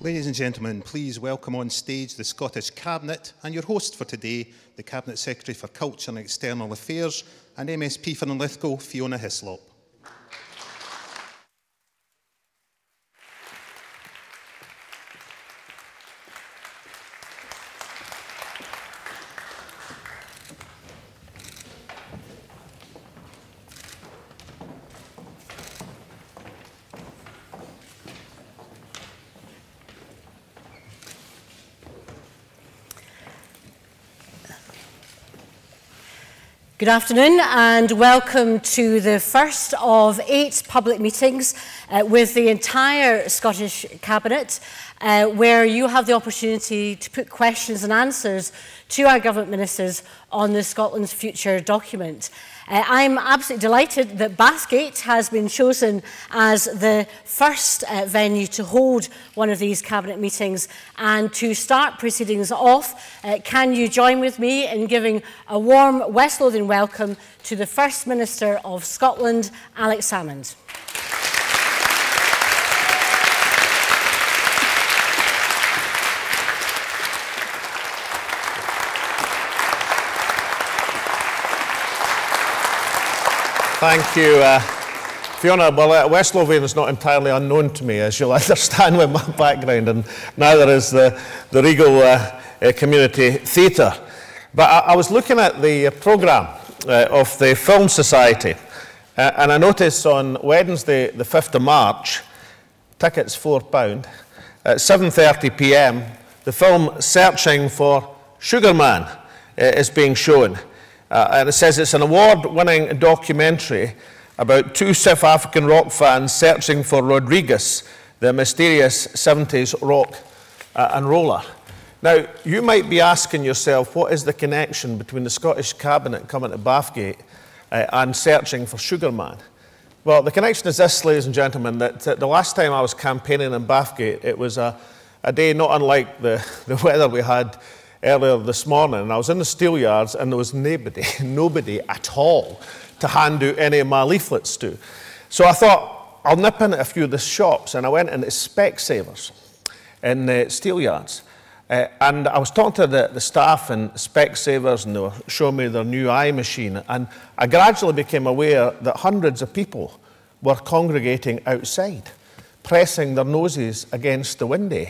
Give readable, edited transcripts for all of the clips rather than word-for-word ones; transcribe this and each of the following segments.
Ladies and gentlemen, please welcome on stage the Scottish Cabinet and your host for today, the Cabinet Secretary for Culture and External Affairs and MSP for Linlithgow, Fiona Hyslop. Good afternoon and welcome to the first of 8 public meetings with the entire Scottish Cabinet, where you have the opportunity to put questions and answers to our Government Ministers on the Scotland's Future document. I'm absolutely delighted that Bathgate has been chosen as the first venue to hold one of these Cabinet meetings. And to start proceedings off, can you join with me in giving a warm West Lothian welcome to the First Minister of Scotland, Alex Salmond. Thank you, Fiona. Well, West Lothian is not entirely unknown to me, as you'll understand with my background, and neither is the Regal Community Theatre. But I was looking at the programme of the Film Society, and I noticed on Wednesday, the 5th of March, tickets £4, at 7:30 p.m, the film Searching for Sugar Man is being shown. And it says it's an award-winning documentary about 2 South African rock fans searching for Rodriguez, the mysterious 70s rock and roller. Now, you might be asking yourself, what is the connection between the Scottish Cabinet coming to Bathgate and searching for Sugar Man? Well, the connection is this, ladies and gentlemen, that the last time I was campaigning in Bathgate, it was a day not unlike the weather we had earlier this morning, and I was in the Steelyards and there was nobody at all to hand out any of my leaflets to. So I thought, I'll nip in at a few of the shops, and I went into Specsavers in the Steelyards. And I was talking to the staff in Specsavers, and they were showing me their new eye machine, and I gradually became aware that hundreds of people were congregating outside, pressing their noses against the window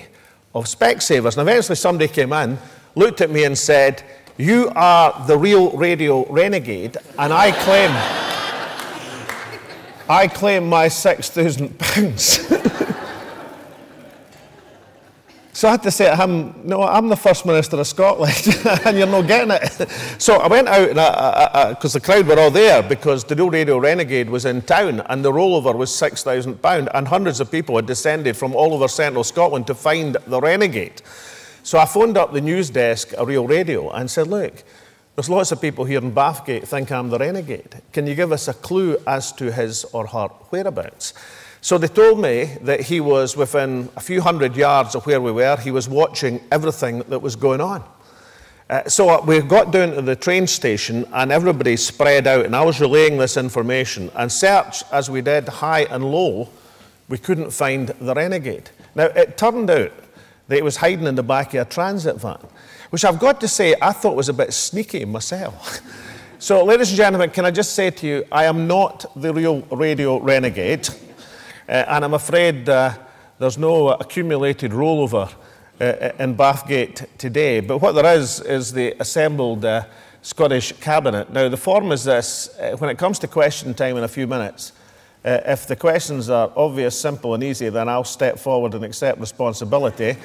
of Specsavers. And eventually somebody came in, looked at me and said, "You are the real radio renegade, and I claim my £6,000. So I had to say to him, "No, I'm the First Minister of Scotland, and you're not getting it." So I went out, because the crowd were all there, because the real radio renegade was in town, and the rollover was £6,000, and hundreds of people had descended from all over central Scotland to find the renegade. So I phoned up the news desk at Real Radio and said, "Look, there's lots of people here in Bathgate think I'm the renegade. Can you give us a clue as to his or her whereabouts?" So they told me that he was within a few hundred yards of where we were. He was watching everything that was going on. So we got down to the train station and everybody spread out, and I was relaying this information. And search as we did high and low, we couldn't find the renegade. Now, it turned out that he was hiding in the back of a transit van, which I've got to say I thought was a bit sneaky myself. So, ladies and gentlemen, can I just say to you, I am not the real radio renegade, and I'm afraid there's no accumulated rollover in Bathgate today. But what there is the assembled Scottish Cabinet. Now, the form is this. When it comes to question time in a few minutes, if the questions are obvious, simple and easy, then I'll step forward and accept responsibility.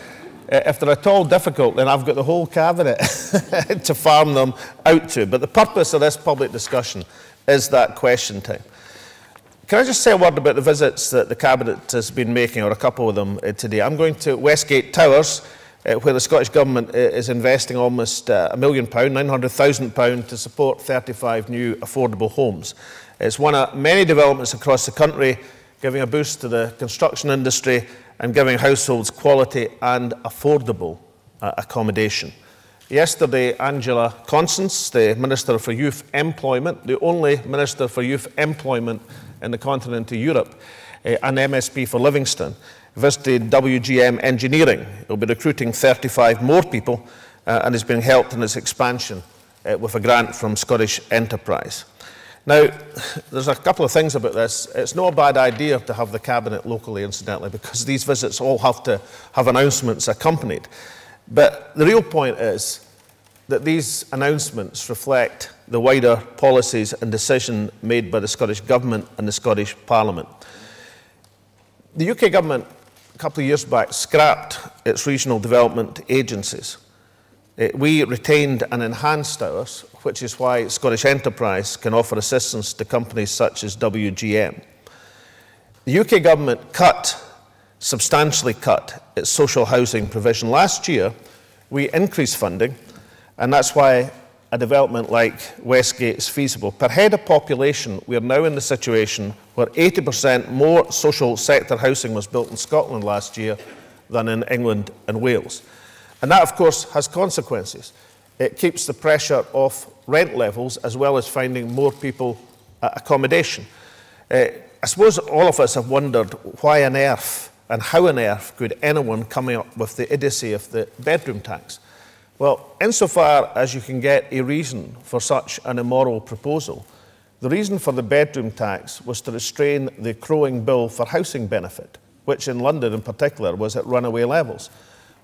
If they're at all difficult, then I've got the whole Cabinet to farm them out to. But the purpose of this public discussion is that question time. Can I just say a word about the visits that the Cabinet has been making, or a couple of them today? I'm going to Westgate Towers, where the Scottish Government is investing almost £1 million, £900,000 to support 35 new affordable homes. It's one of many developments across the country, giving a boost to the construction industry and giving households quality and affordable accommodation. Yesterday, Constance, the Minister for Youth Employment, the only Minister for Youth Employment in the continent of Europe, and MSP for Livingston, visited WGM Engineering. It will be recruiting 35 more people and is being helped in its expansion with a grant from Scottish Enterprise. Now, there's a couple of things about this. It's not a bad idea to have the Cabinet locally, incidentally, because these visits all have to have announcements accompanied. But the real point is that these announcements reflect the wider policies and decision made by the Scottish Government and the Scottish Parliament. The UK Government, a couple of years back, scrapped its regional development agencies. We retained and enhanced ours, which is why Scottish Enterprise can offer assistance to companies such as WGM. The UK Government substantially cut its social housing provision. Last year, we increased funding, and that's why a development like Westgate is feasible. Per head of population, we are now in the situation where 80% more social sector housing was built in Scotland last year than in England and Wales. And that, of course, has consequences. It keeps the pressure off rent levels as well as finding more people accommodation. I suppose all of us have wondered why on earth and how on earth could anyone come up with the idiocy of the bedroom tax? Well, insofar as you can get a reason for such an immoral proposal, the reason for the bedroom tax was to restrain the crowing bill for housing benefit, which in London in particular was at runaway levels.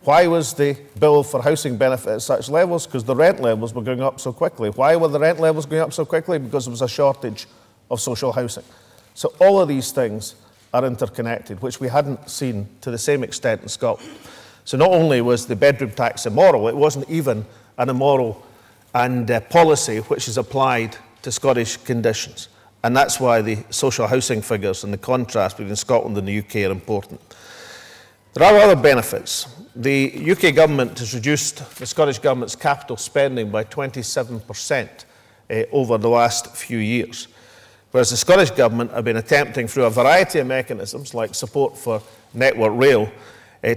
Why was the bill for housing benefit at such levels? Because the rent levels were going up so quickly. Why were the rent levels going up so quickly? Because there was a shortage of social housing. So all of these things are interconnected, which we hadn't seen to the same extent in Scotland. So not only was the bedroom tax immoral, it wasn't even an immoral policy which is applied to Scottish conditions. And that's why the social housing figures and the contrast between Scotland and the UK are important. There are other benefits. The UK government has reduced the Scottish government's capital spending by 27% over the last few years, whereas the Scottish government have been attempting through a variety of mechanisms like support for Network Rail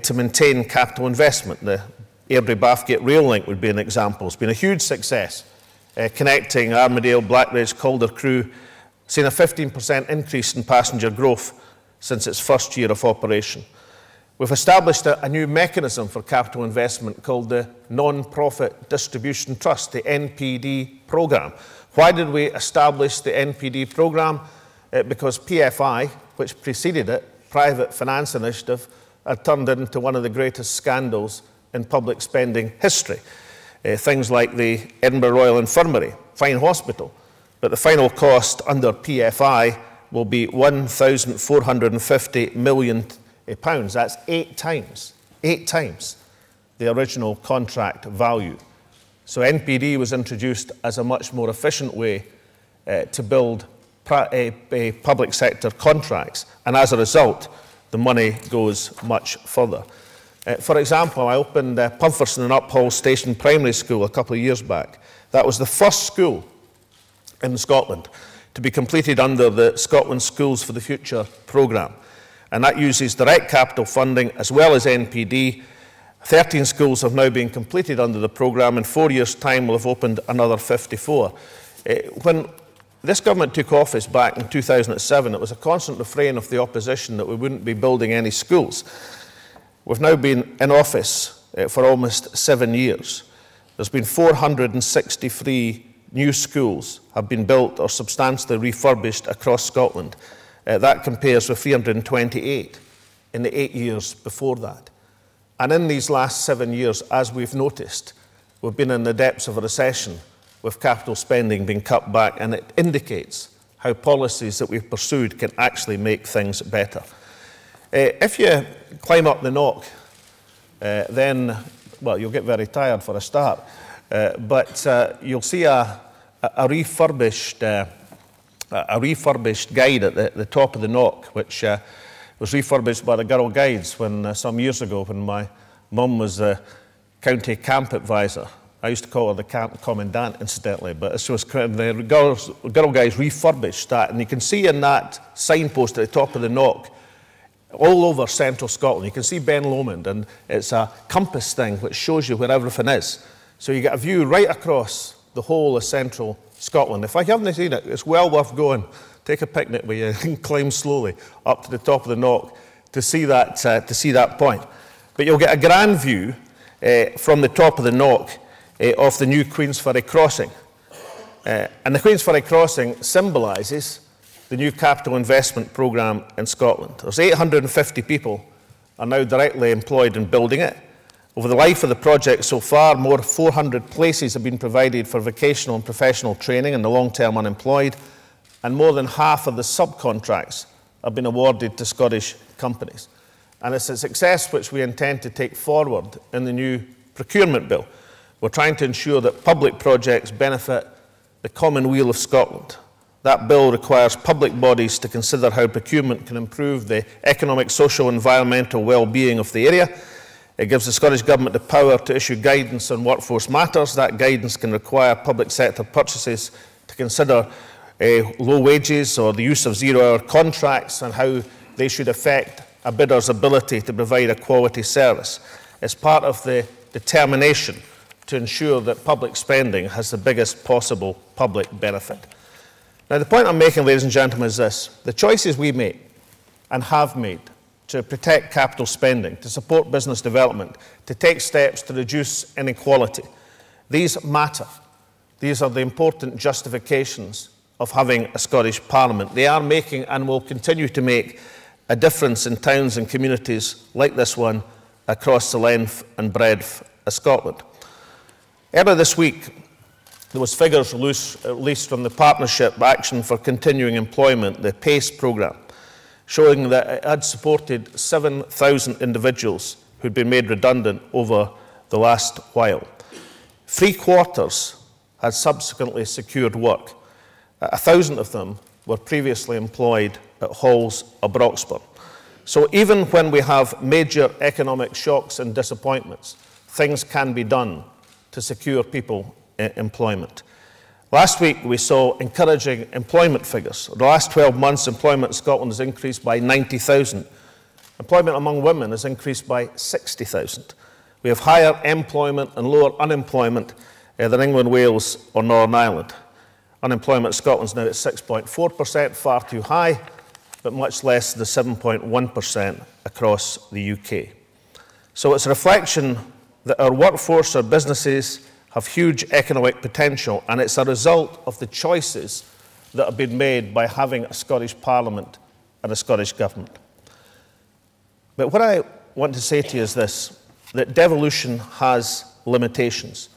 to maintain capital investment. The Airdrie-Bathgate rail link would be an example. It's been a huge success, connecting Armadale, Blackridge, Calder Crew, seen a 15% increase in passenger growth since its first year of operation. We've established a new mechanism for capital investment called the Non-Profit Distribution Trust, the NPD programme. Why did we establish the NPD programme? Because PFI, which preceded it, Private Finance Initiative, had turned into one of the greatest scandals in public spending history. Things like the Edinburgh Royal Infirmary, fine hospital, but the final cost under PFI will be £1,450 million. That's 8 times the original contract value. So NPD was introduced as a much more efficient way to build public sector contracts, and as a result, the money goes much further. For example, I opened Pumferson and Uphall Station Primary School a couple of years back. That was the first school in Scotland to be completed under the Scotland Schools for the Future programme. And that uses direct capital funding as well as NPD. 13 schools have now been completed under the programme. In 4 years' time, we'll have opened another 54. When this government took office back in 2007, it was a constant refrain of the opposition that we wouldn't be building any schools. We've now been in office for almost 7 years. There's been 463 new schools have been built or substantially refurbished across Scotland. That compares with 328 in the 8 years before that. And in these last 7 years, as we've noticed, we've been in the depths of a recession with capital spending being cut back, and it indicates how policies that we've pursued can actually make things better. If you climb up the knock, then, well, you'll get very tired for a start, but you'll see a refurbished guide at the top of the knock, which was refurbished by the Girl Guides when some years ago, when my mum was the county camp advisor. I used to call her the camp commandant, incidentally, but this was the Girl Guides refurbished that, and you can see in that signpost at the top of the knock all over central Scotland. You can see Ben Lomond, and it's a compass thing which shows you where everything is. So you get a view right across the whole of central Scotland. If I haven't seen it, it's well worth going. Take a picnic with you and climb slowly up to the top of the knock to see that point. But you'll get a grand view from the top of the knock of the new Queensferry crossing. And the Queensferry crossing symbolises the new capital investment programme in Scotland. There's 850 people are now directly employed in building it. Over the life of the project so far, more than 400 places have been provided for vocational and professional training and the long-term unemployed, and more than half of the subcontracts have been awarded to Scottish companies. And it's a success which we intend to take forward in the new procurement bill. We're trying to ensure that public projects benefit the common weal of Scotland. That bill requires public bodies to consider how procurement can improve the economic, social, and environmental well-being of the area. It gives the Scottish Government the power to issue guidance on workforce matters. That guidance can require public sector purchases to consider low wages or the use of zero-hour contracts and how they should affect a bidder's ability to provide a quality service. It's part of the determination to ensure that public spending has the biggest possible public benefit. Now, the point I'm making, ladies and gentlemen, is this. The choices we make and have made to protect capital spending, to support business development, to take steps to reduce inequality, these matter. These are the important justifications of having a Scottish Parliament. They are making and will continue to make a difference in towns and communities like this one across the length and breadth of Scotland. Earlier this week, there was figures released from the Partnership Action for Continuing Employment, the PACE programme, showing that it had supported 7,000 individuals who'd been made redundant over the last while. 3/4 had subsequently secured work. 1,000 of them were previously employed at Halls or Broxburn. So even when we have major economic shocks and disappointments, things can be done to secure people employment. Last week we saw encouraging employment figures. The last 12 months, employment in Scotland has increased by 90,000. Employment among women has increased by 60,000. We have higher employment and lower unemployment than England, Wales or Northern Ireland. Unemployment in Scotland is now at 6.4%, far too high, but much less than the 7.1% across the UK. So it's a reflection that our workforce, our businesses, have huge economic potential, and it's a result of the choices that have been made by having a Scottish Parliament and a Scottish Government. But what I want to say to you is this, that devolution has limitations.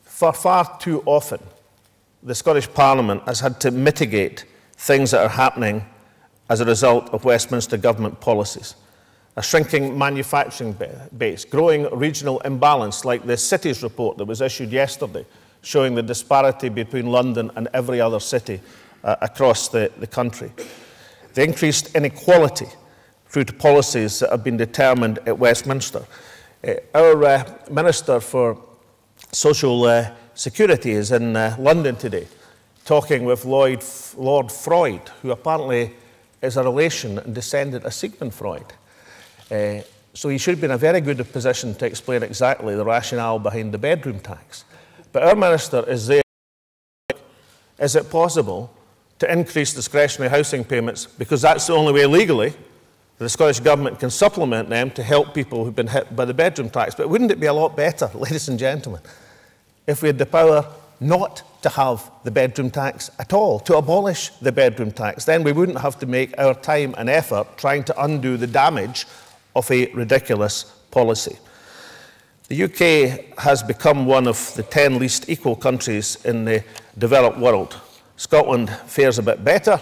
For far too often, the Scottish Parliament has had to mitigate things that are happening as a result of Westminster Government policies. A shrinking manufacturing base, growing regional imbalance like the Cities report that was issued yesterday, showing the disparity between London and every other city across the country. The increased inequality through to policies that have been determined at Westminster. Our Minister for Social Security is in London today, talking with Lord Freud, who apparently is a relation and descendant of Sigmund Freud. So he should be in a very good position to explain exactly the rationale behind the bedroom tax. But our Minister is there. Is it possible to increase discretionary housing payments, because that's the only way legally the Scottish Government can supplement them to help people who've been hit by the bedroom tax? But wouldn't it be a lot better, ladies and gentlemen, if we had the power not to have the bedroom tax at all, to abolish the bedroom tax? Then we wouldn't have to make our time and effort trying to undo the damage of a ridiculous policy. The UK has become one of the 10 least equal countries in the developed world. Scotland fares a bit better,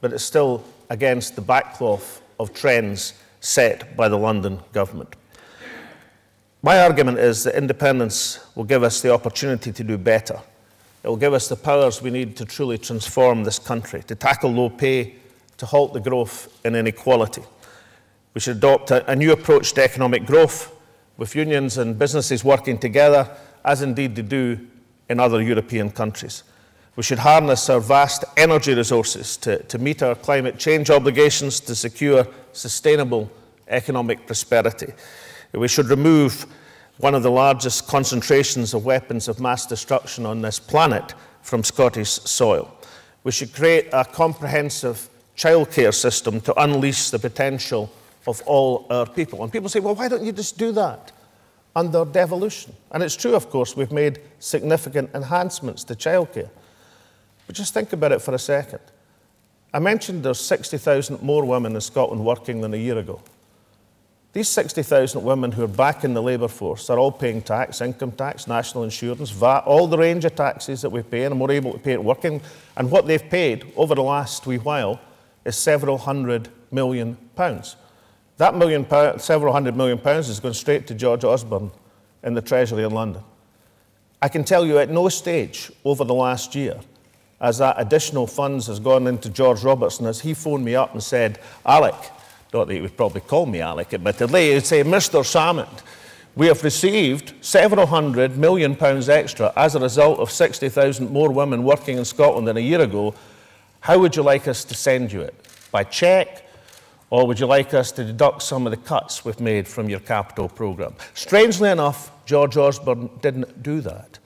but it's still against the backcloth of trends set by the London Government. My argument is that independence will give us the opportunity to do better. It will give us the powers we need to truly transform this country, to tackle low pay, to halt the growth in inequality. We should adopt a new approach to economic growth, with unions and businesses working together, as indeed they do in other European countries. We should harness our vast energy resources to meet our climate change obligations, to secure sustainable economic prosperity. We should remove one of the largest concentrations of weapons of mass destruction on this planet from Scottish soil. We should create a comprehensive childcare system to unleash the potential of all our people. And people say, well, why don't you just do that under devolution? And it's true, of course, we've made significant enhancements to childcare. But just think about it for a second. I mentioned there's 60,000 more women in Scotland working than a year ago. These 60,000 women who are back in the labour force are all paying tax, income tax, national insurance, VAT, all the range of taxes that we pay, and we're able to pay it working. And what they've paid over the last wee while is several £100 million. That several £100 million is going straight to George Osborne in the Treasury in London. I can tell you at no stage over the last year, as that additional funds has gone into George Robertson, as he phoned me up and said, Alec, not that he would probably call me Alec admittedly, he would say, Mr. Salmond, we have received several £100 million extra as a result of 60,000 more women working in Scotland than a year ago. How would you like us to send you it? By cheque? Or would you like us to deduct some of the cuts we've made from your capital programme? Strangely enough, George Osborne didn't do that.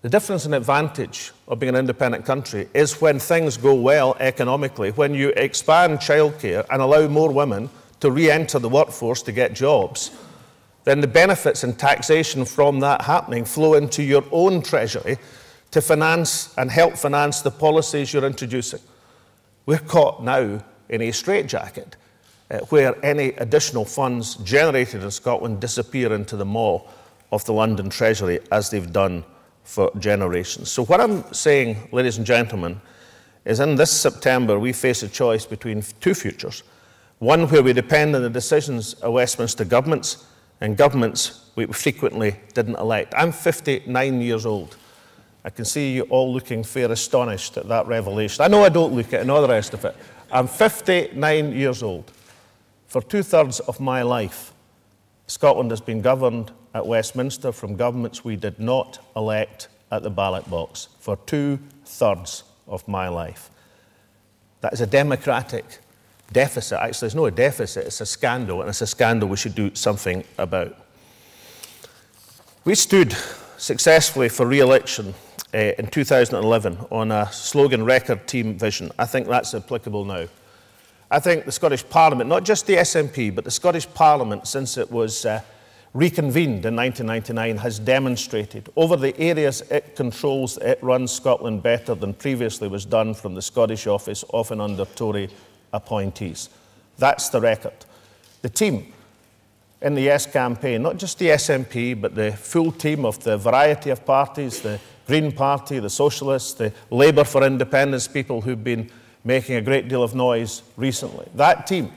The difference and advantage of being an independent country is when things go well economically, when you expand childcare and allow more women to re-enter the workforce to get jobs, then the benefits and taxation from that happening flow into your own treasury to finance and help finance the policies you're introducing. We're caught now in a straitjacket where any additional funds generated in Scotland disappear into the maw of the London Treasury, as they've done for generations. So what I'm saying, ladies and gentlemen, is in this September we face a choice between two futures. One where we depend on the decisions of Westminster governments, and governments we frequently didn't elect. I'm 59 years old. I can see you all looking fair astonished at that revelation. I know I don't look at it and all the rest of it. I'm 59 years old. For 2/3 of my life, Scotland has been governed at Westminster from governments we did not elect at the ballot box. For 2/3 of my life. That is a democratic deficit. Actually, it's not a deficit, it's a scandal, and it's a scandal we should do something about. We stood successfully for re-election in 2011 on a slogan, record team vision. I think that's applicable now. I think the Scottish Parliament, not just the SNP, but the Scottish Parliament, since it was reconvened in 1999, has demonstrated over the areas it controls that it runs Scotland better than previously was done from the Scottish office, often under Tory appointees. That's the record. The team in the Yes campaign, not just the SNP, but the full team of the variety of parties, the Green Party, the Socialists, the Labour for Independence people who've been making a great deal of noise recently. That team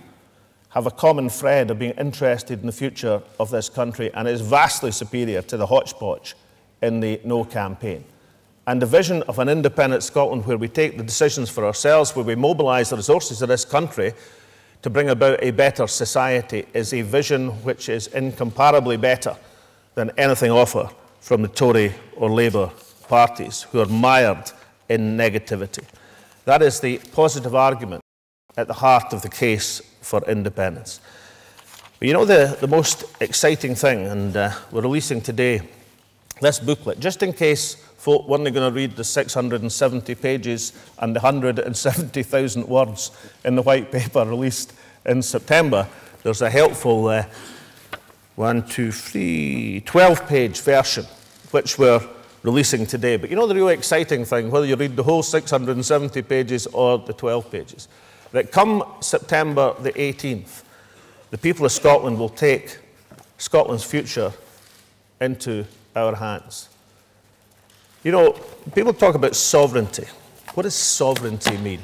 have a common thread of being interested in the future of this country, and is vastly superior to the hodgepodge in the No campaign. And the vision of an independent Scotland where we take the decisions for ourselves, where we mobilise the resources of this country to bring about a better society, is a vision which is incomparably better than anything offered from the Tory or Labour parties, who are mired in negativity. That is the positive argument at the heart of the case for independence. But you know the most exciting thing, and we're releasing today this booklet, just in case folk weren't going to read the 670 pages and the 170,000 words in the white paper released in September. There's a helpful 12-page version, which we're releasing today. But you know the real exciting thing, whether you read the whole 670 pages or the 12 pages, that come September the 18th, the people of Scotland will take Scotland's future into our hands. You know, people talk about sovereignty. What does sovereignty mean?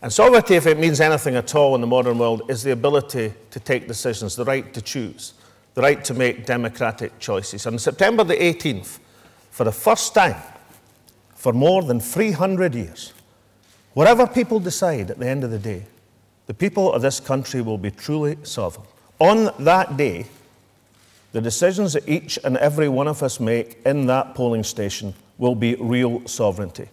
And sovereignty, if it means anything at all in the modern world, is the ability to take decisions, the right to choose, the right to make democratic choices. On September the 18th, for the first time for more than 300 years, whatever people decide at the end of the day, the people of this country will be truly sovereign. On that day, the decisions that each and every one of us make in that polling station will be real sovereignty.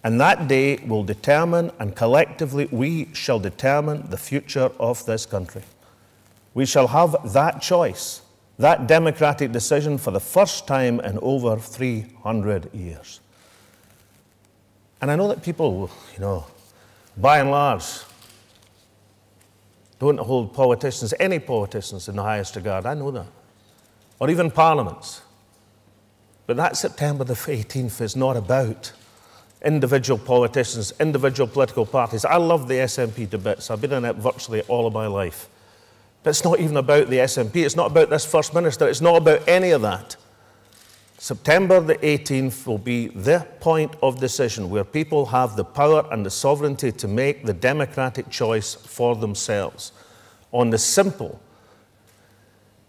And that day will determine, and collectively we shall determine, the future of this country. We shall have that choice, that democratic decision, for the first time in over 300 years. And I know that people, you know, by and large, don't hold politicians, any politicians, in the highest regard. I know that. Or even parliaments. But that September the 18th is not about individual politicians, individual political parties. I love the SNP to bits. I've been in it virtually all of my life. But it's not even about the SNP. It's not about this First Minister. It's not about any of that. September the 18th will be the point of decision where people have the power and the sovereignty to make the democratic choice for themselves on the simple,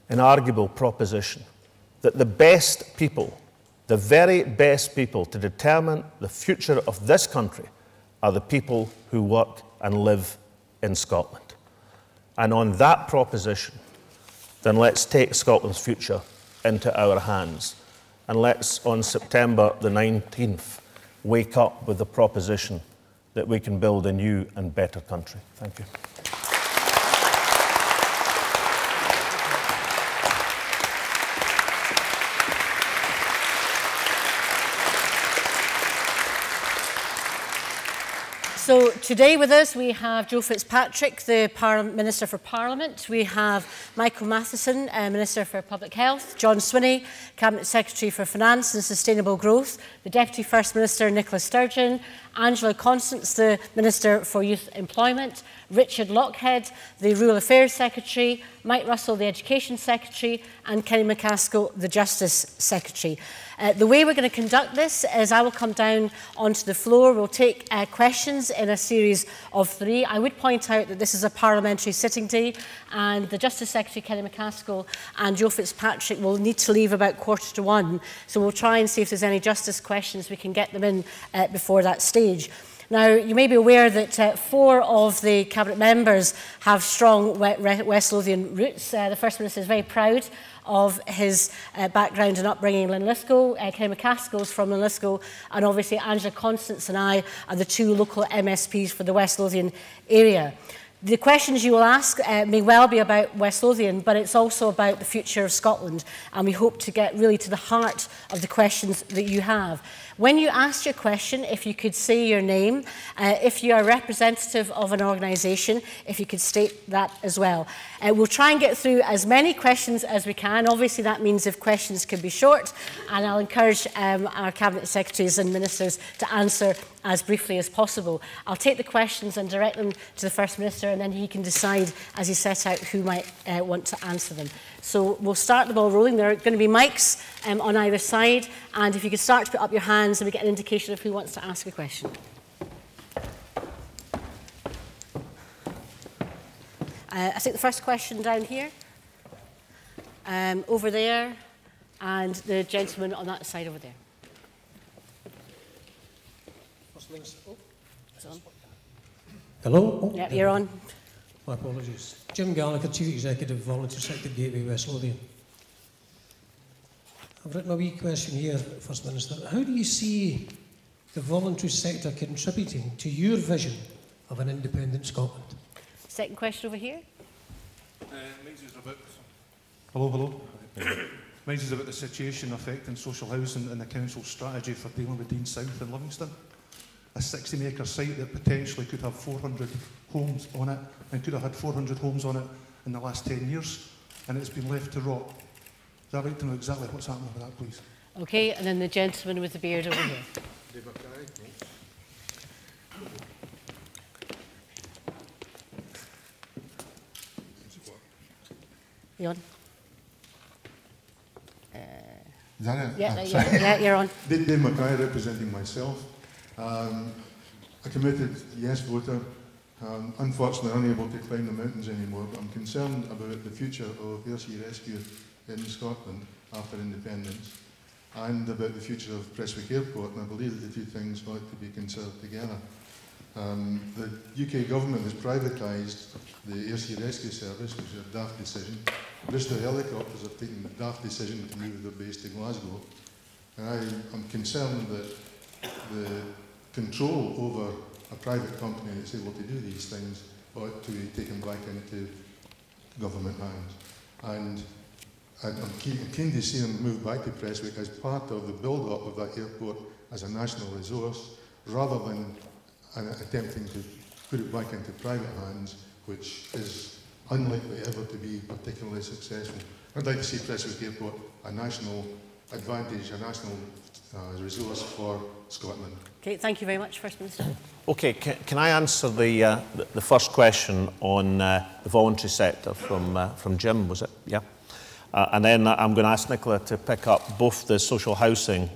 inarguable proposition that the best people, the very best people to determine the future of this country are the people who work and live in Scotland. And on that proposition, then let's take Scotland's future into our hands. And let's, on September the 19th, wake up with the proposition that we can build a new and better country. Thank you. So today with us we have Joe Fitzpatrick, the Minister for Parliament. We have Michael Matheson, Minister for Public Health. John Swinney, Cabinet Secretary for Finance and Sustainable Growth. The Deputy First Minister, Nicola Sturgeon. Angela Constance, the Minister for Youth Employment. Richard Lockhead, the Rural Affairs Secretary. Mike Russell, the Education Secretary. And Kenny McCaskill, the Justice Secretary. The way we're going to conduct this is I will come down onto the floor. We'll take questions in a series of 3. I would point out that this is a parliamentary sitting day and the Justice Secretary, Kenny McCaskill, and Joe Fitzpatrick will need to leave about 1:45. So we'll try and see if there's any justice questions. We can get them in before that stage. Now, you may be aware that 4 of the Cabinet members have strong West Lothian roots. The First Minister is very proud of his background and upbringing in Linlithgow. Kenny McCaskill is from Linlithgow, and obviously Angela Constance and I are the 2 local MSPs for the West Lothian area. The questions you will ask may well be about West Lothian, but it's also about the future of Scotland, and we hope to get really to the heart of the questions that you have. When you ask your question, if you could say your name, if you are a representative of an organisation, if you could state that as well. We'll try and get through as many questions as we can. Obviously, that means if questions can be short, and I'll encourage our Cabinet Secretaries and Ministers to answer as briefly as possible. I'll take the questions and direct them to the First Minister, and then he can decide as he set out who might want to answer them. So we'll start the ball rolling. There are going to be mics on either side, and if you could start to put up your hands and we get an indication of who wants to ask a question. I think the first question down here, over there, and the gentleman on that side over there. Hello? Oh, yeah, you're on. My apologies. Jim Gallagher, Chief Executive, Volunteer Sector Gateway, West Lothian. I've written a wee question here, First Minister. How do you see the voluntary sector contributing to your vision of an independent Scotland? Second question over here. Hello. Mine is about the situation affecting social housing and the council's strategy for dealing with Dean South in Livingston. A 60-acre site that potentially could have 400 homes on it, and could have had 400 homes on it in the last 10 years, and it's been left to rot. I'd like to know exactly what's happening with that, please. Okay, and then the gentleman with the beard over here. You on? Is that it? Yeah, you're on. Dave Mackay, representing myself. A committed yes voter. Unfortunately, unable to climb the mountains anymore, but I'm concerned about the future of air sea rescue in Scotland after independence, and about the future of Prestwick Airport, and I believe that the two things ought to be considered together. The UK government has privatised the air sea rescue service, which is a daft decision. Bristol Helicopters have taken the daft decision to move their base to Glasgow, and I'm concerned that the control over a private company that's able to do these things ought to be taken back into government hands. And I'm keen to see them move back to Prestwick as part of the build-up of that airport as a national resource, rather than attempting to put it back into private hands, which is unlikely ever to be particularly successful. I'd like to see Prestwick Airport a national advantage, a national resource for Scotland. Okay, thank you very much, First Minister. Okay, can I answer the first question on the voluntary sector from Jim, was it? Yeah. And then I'm going to ask Nicola to pick up both the social housing,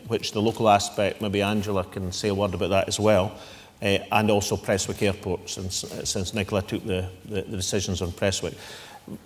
which the local aspect, maybe Angela can say a word about that as well, and also Prestwick Airport, since Nicola took the decisions on Prestwick.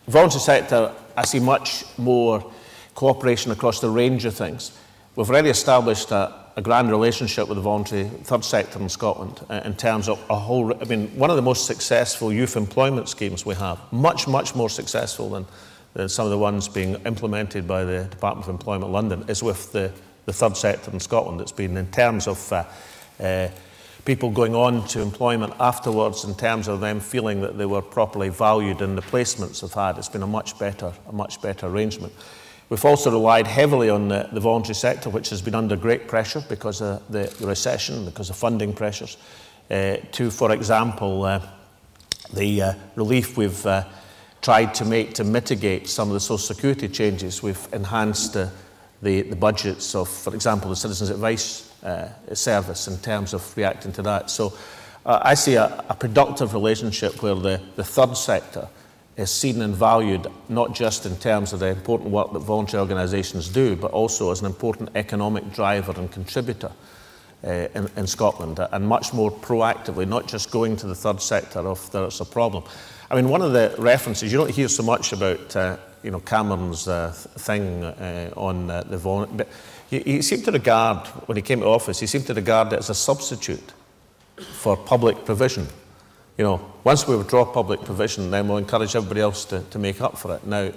Voluntary sector, I see much more cooperation across the range of things. We've already established a grand relationship with the voluntary third sector in Scotland in terms of a whole, I mean, one of the most successful youth employment schemes we have, much more successful than some of the ones being implemented by the Department of Employment London, is with the third sector in Scotland. It's been in terms of people going on to employment afterwards, in terms of them feeling that they were properly valued in the placements they've had. It's been a much better arrangement. We've also relied heavily on the voluntary sector, which has been under great pressure because of the recession, because of funding pressures, to, for example, the relief we've tried to make to mitigate some of the social security changes. We've enhanced the budgets of, for example, the Citizens Advice Service in terms of reacting to that. So I see a productive relationship where the third sector is seen and valued not just in terms of the important work that voluntary organisations do, but also as an important economic driver and contributor in Scotland, and much more proactively, not just going to the third sector if there's a problem. I mean, one of the references, you don't hear so much about Cameron's thing on the voluntary, but he seemed to regard, when he came to office, he seemed to regard it as a substitute for public provision. You know, once we withdraw public provision, then we'll encourage everybody else to make up for it. Now,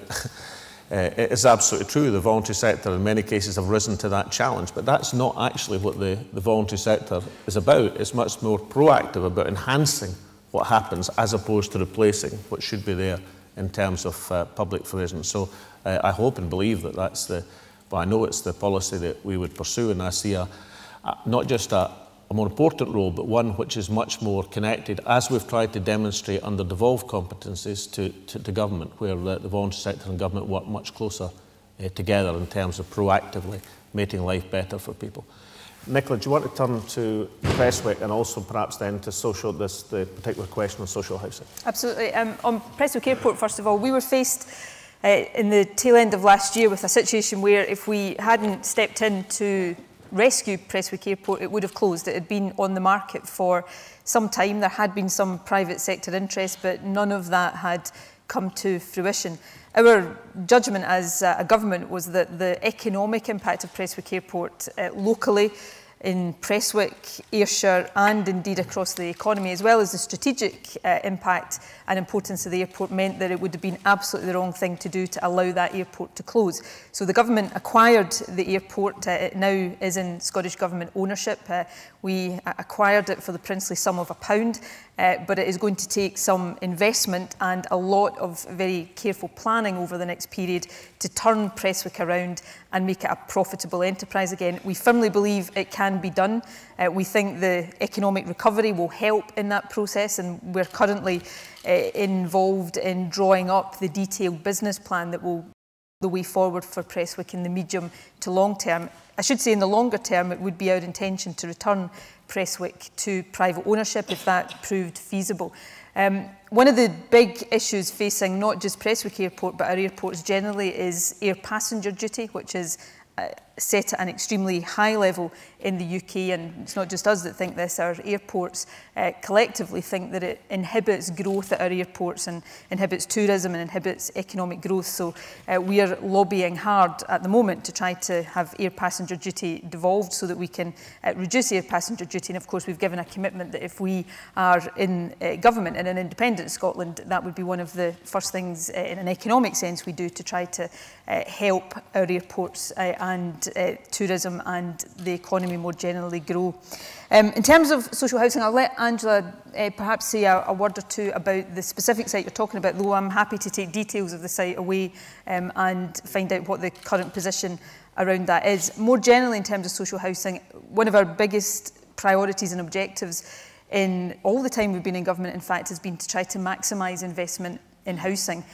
it is absolutely true, the voluntary sector in many cases have risen to that challenge, but that's not actually what the voluntary sector is about. It's much more proactive, about enhancing what happens as opposed to replacing what should be there in terms of public provision. So I hope and believe that that's well, I know it's the policy that we would pursue, and I see not just a more important role, but one which is much more connected, as we've tried to demonstrate under devolved competencies to government, where the voluntary sector and government work much closer together in terms of proactively making life better for people. Nicola, do you want to turn to Prestwick and also perhaps then to the particular question on social housing? Absolutely. On Prestwick Airport, first of all, we were faced in the tail end of last year with a situation where if we hadn't stepped in to rescue Prestwick Airport, it would have closed. It had been on the market for some time. There had been some private sector interest, but none of that had come to fruition. Our judgment as a government was that the economic impact of Prestwick Airport locally, in Prestwick, Ayrshire and indeed across the economy, as well as the strategic impact and importance of the airport, meant that it would have been absolutely the wrong thing to do to allow that airport to close. So the government acquired the airport. It now is in Scottish Government ownership. We acquired it for the princely sum of £1, but it is going to take some investment and a lot of very careful planning over the next period to turn Prestwick around and make it a profitable enterprise again. We firmly believe it can be done. We think the economic recovery will help in that process, and we're currently involved in drawing up the detailed business plan that will the way forward for Prestwick in the medium to long term. I should say in the longer term it would be our intention to return Prestwick to private ownership if that proved feasible. One of the big issues facing not just Prestwick Airport but our airports generally is air passenger duty, which is set at an extremely high level in the UK, and it's not just us that think this. Our airports collectively think that it inhibits growth at our airports and inhibits tourism and inhibits economic growth. So we are lobbying hard at the moment to try to have air passenger duty devolved so that we can reduce air passenger duty. And of course we've given a commitment that if we are in government in an independent Scotland, that would be one of the first things in an economic sense we do to try to help our airports and tourism and the economy more generally grow. In terms of social housing, I'll let Angela perhaps say a word or two about the specific site you're talking about, though I'm happy to take details of the site away and find out what the current position around that is. More generally, in terms of social housing, one of our biggest priorities and objectives in all the time we've been in government, in fact, has been to try to maximise investment housing.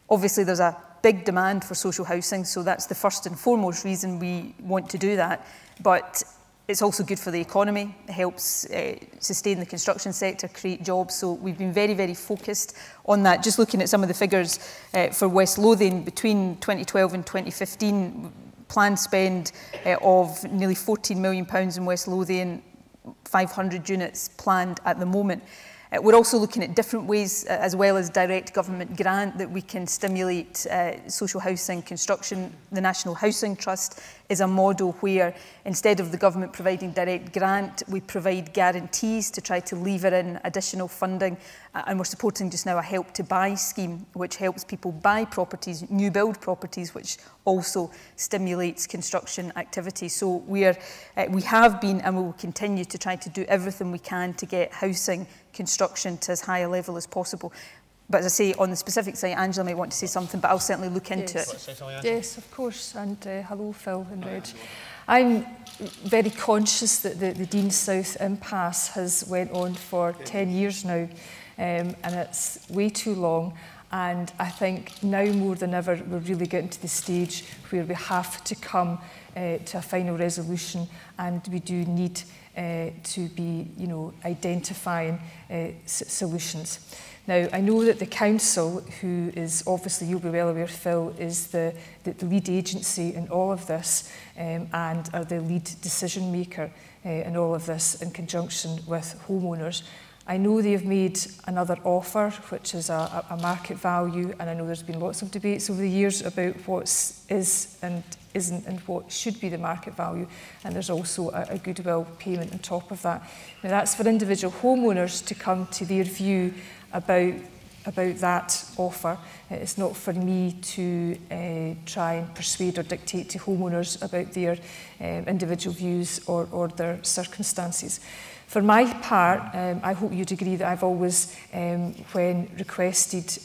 Obviously, there's a big demand for social housing, so that's the first and foremost reason we want to do that. But it's also good for the economy. It helps sustain the construction sector, create jobs. So we've been very, very focused on that. Just looking at some of the figures for West Lothian, between 2012 and 2015, planned spend of nearly £14 million in West Lothian, 500 units planned at the moment. We're also looking at different ways, as well as direct government grant, that we can stimulate social housing construction. The National Housing Trust is a model where, instead of the government providing direct grant, we provide guarantees to try to lever in additional funding. And we're supporting just now a Help to Buy scheme, which helps people buy properties, new build properties, which also stimulates construction activity. So we have been and we will continue to try to do everything we can to get housing construction to as high a level as possible. But as I say, on the specific side, Angela might want to say something, but I'll certainly look into it. Yes, of course. And hello, Phil and Reg. I'm very conscious that the Dean South impasse has went on for 10 years now, and it's way too long. And I think now more than ever, we're really getting to the stage where we have to come to a final resolution, and we do need to be, identifying solutions. Now, I know that the Council, who is obviously, you'll be well aware, Phil, is the lead agency in all of this and are the lead decision maker in all of this in conjunction with homeowners. I know they have made another offer, which is a market value, and I know there's been lots of debates over the years about what is and isn't and what should be the market value, and there's also a goodwill payment on top of that. Now, that's for individual homeowners to come to their view about that offer. It's not for me to try and persuade or dictate to homeowners about their individual views or their circumstances. For my part, I hope you'd agree that I've always, when requested,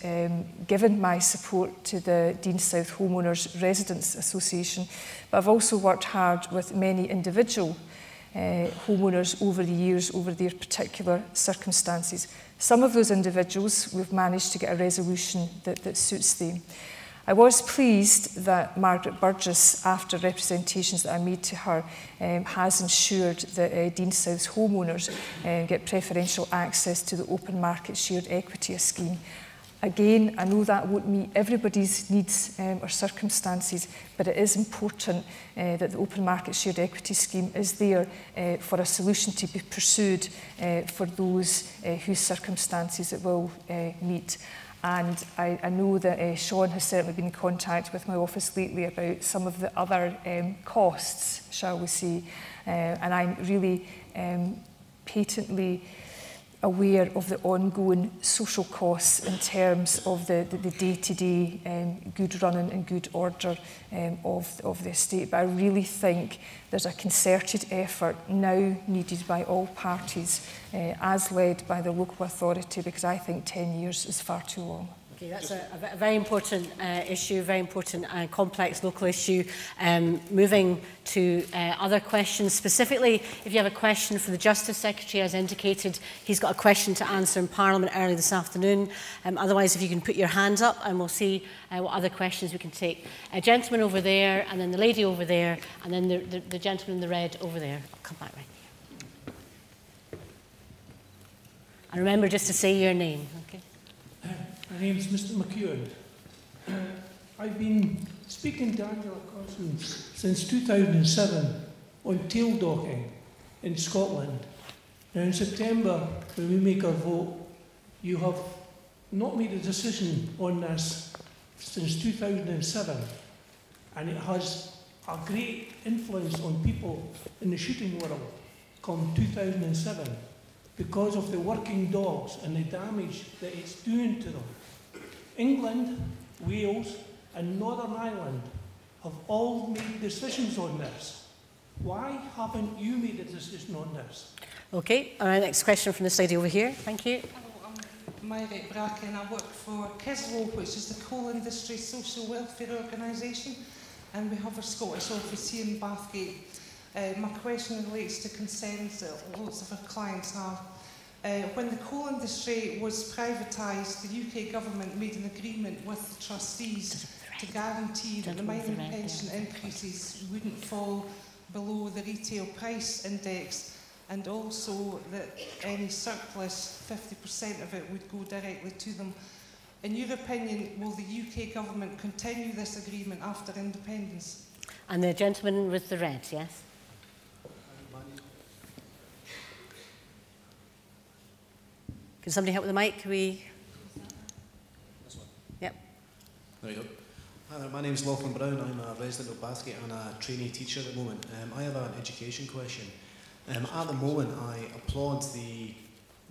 given my support to the Dean South Homeowners Residents Association, but I've also worked hard with many individual homeowners over the years, over their particular circumstances. Some of those individuals, we've managed to get a resolution that suits them. I was pleased that Margaret Burgess, after representations that I made to her, has ensured that Dean South's homeowners get preferential access to the open market shared equity scheme. Again, I know that won't meet everybody's needs or circumstances, but it is important that the open market shared equity scheme is there for a solution to be pursued for those whose circumstances it will meet. And I know that Sean has certainly been in contact with my office lately about some of the other costs, shall we say. And I'm really patently aware of the ongoing social costs in terms of the day-to-day good running and good order of the estate. But I really think there's a concerted effort now needed by all parties, as led by the local authority, because I think 10 years is far too long. Okay, that's a very important issue, very important and complex local issue. Moving to other questions, specifically if you have a question for the Justice Secretary, as indicated, he's got a question to answer in Parliament early this afternoon. Otherwise, if you can put your hand up and we'll see what other questions we can take. A gentleman over there, and then the lady over there, and then the gentleman in the red over there. I'll come back right here. And remember just to say your name, okay? My name is Mr. McEwen. I've been speaking to Angela Constance since 2007 on tail docking in Scotland. Now in September, when we make our vote, you have not made a decision on this since 2007, and it has a great influence on people in the shooting world come 2007 because of the working dogs and the damage that it's doing to them. England, Wales and Northern Ireland have all made decisions on this. Why haven't you made a decision on this? Okay, all right, next question from this lady over here. Thank you. Hello, I'm Myrick Bracken. I work for Hyslop, which is the coal industry social welfare organisation, and we have a Scottish office here in Bathgate. My question relates to concerns that lots of our clients have When the coal industry was privatised, the UK government made an agreement with the trustees to guarantee that the mining pension increases wouldn't fall below the retail price index, and also that any surplus, 50% of it, would go directly to them. In your opinion, will the UK government continue this agreement after independence? And the gentleman with the red, yes? Can somebody help with the mic? Can we... Yep. There you go. Hi there, my name is Lachlan Brown. I'm a resident of Bathgate and a trainee teacher at the moment. I have an education question. At the moment, I applaud the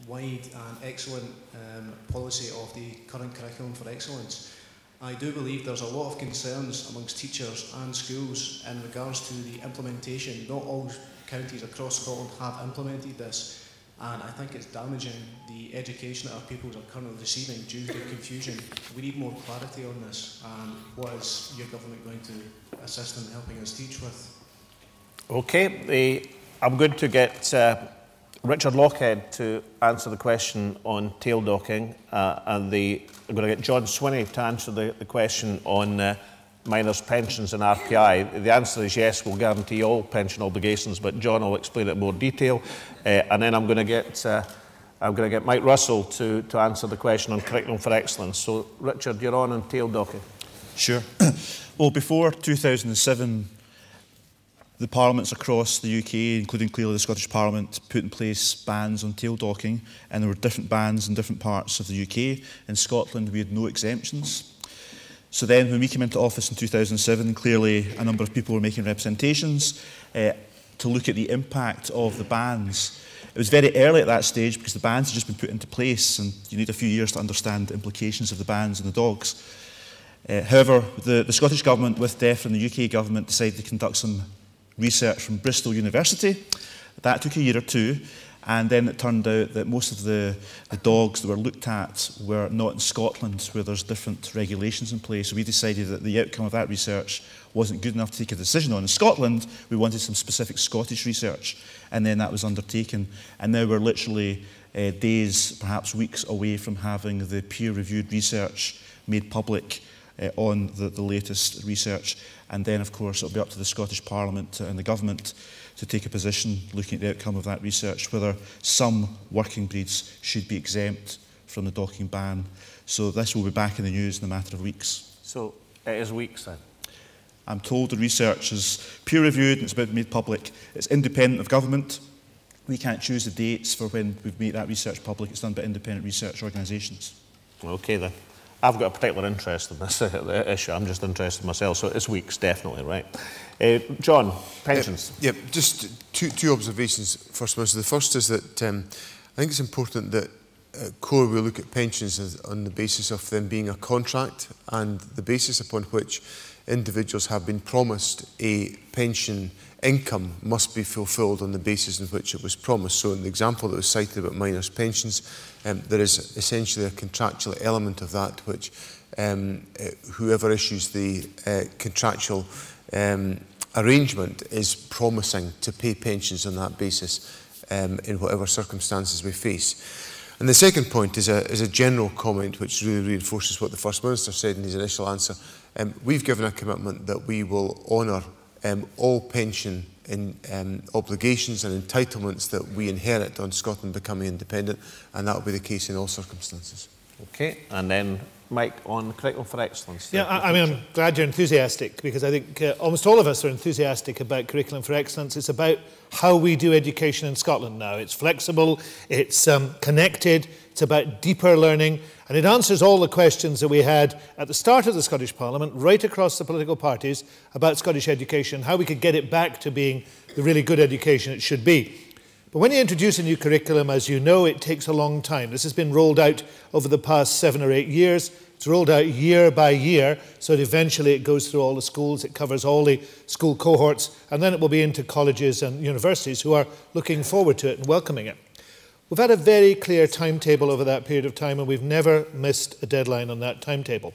wide and excellent policy of the current curriculum for excellence. I do believe there's a lot of concerns amongst teachers and schools in regards to the implementation. Not all counties across Scotland have implemented this, and I think it's damaging the education that our pupils are currently receiving due to confusion. We need more clarity on this, and what is your government going to assist in helping us teach with? Okay, I'm going to get Richard Lockhead to answer the question on tail docking, and I'm going to get John Swinney to answer the question on miners' pensions and RPI. The answer is yes, we'll guarantee all pension obligations, but John will explain it in more detail. And then I'm going to get Mike Russell to answer the question on curriculum for excellence. So, Richard, you're on tail docking. Sure. Well, before 2007, the parliaments across the UK, including clearly the Scottish Parliament, put in place bans on tail docking, and there were different bans in different parts of the UK. In Scotland, we had no exemptions. So then, when we came into office in 2007, clearly a number of people were making representations to look at the impact of the bans. It was very early at that stage because the bans had just been put into place, and you need a few years to understand the implications of the bans on the dogs. However, the Scottish Government, with DEFRA and the UK Government, decided to conduct some research from Bristol University. That took a year or two, and then it turned out that most of the dogs that were looked at were not in Scotland, where there's different regulations in place. So we decided that the outcome of that research wasn't good enough to take a decision on. In Scotland, we wanted some specific Scottish research, and then that was undertaken. And now we're literally days, perhaps weeks away from having the peer-reviewed research made public on the latest research. And then, of course, it'll be up to the Scottish Parliament and the Government to take a position looking at the outcome of that research, whether some working breeds should be exempt from the docking ban. So this will be back in the news in a matter of weeks. So it is weeks then? I'm told the research is peer-reviewed and it's about to be made public. It's independent of government. We can't choose the dates for when we make that research public. It's done by independent research organisations. Okay then. I've got a particular interest in this issue. I'm just interested myself, so it's weeks, definitely, right? John, pensions. Just two observations, First Minister. The first is that I think it's important that CORE will look at pensions on the basis of them being a contract and the basis upon which individuals have been promised a pension income must be fulfilled on the basis in which it was promised. So in the example that was cited about miners' pensions, there is essentially a contractual element of that which whoever issues the contractual arrangement is promising to pay pensions on that basis in whatever circumstances we face. And the second point is a general comment which really reinforces what the First Minister said in his initial answer. We've given a commitment that we will honour all pension obligations and entitlements that we inherit on Scotland becoming independent, and that will be the case in all circumstances. Okay, and then Mike, on curriculum for excellence. Yeah, I mean, I'm glad you're enthusiastic, because I think almost all of us are enthusiastic about curriculum for excellence. It's about how we do education in Scotland now. It's flexible, it's connected, it's about deeper learning, and it answers all the questions that we had at the start of the Scottish Parliament, right across the political parties, about Scottish education, how we could get it back to being the really good education it should be. But when you introduce a new curriculum, as you know, it takes a long time. This has been rolled out over the past 7 or 8 years. It's rolled out year by year, so that eventually it goes through all the schools, it covers all the school cohorts, and then it will be into colleges and universities who are looking forward to it and welcoming it. We've had a very clear timetable over that period of time, and we've never missed a deadline on that timetable.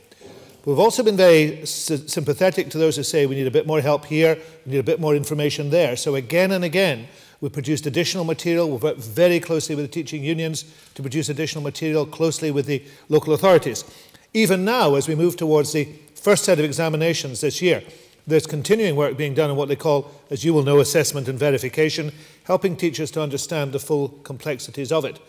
We've also been very sympathetic to those who say we need a bit more help here, we need a bit more information there. So again and again, We've produced additional material. We've worked very closely with the teaching unions to produce additional material closely with the local authorities. Even now, as we move towards the first set of examinations this year, there's continuing work being done on what they call, as you will know, assessment and verification, helping teachers to understand the full complexities of it.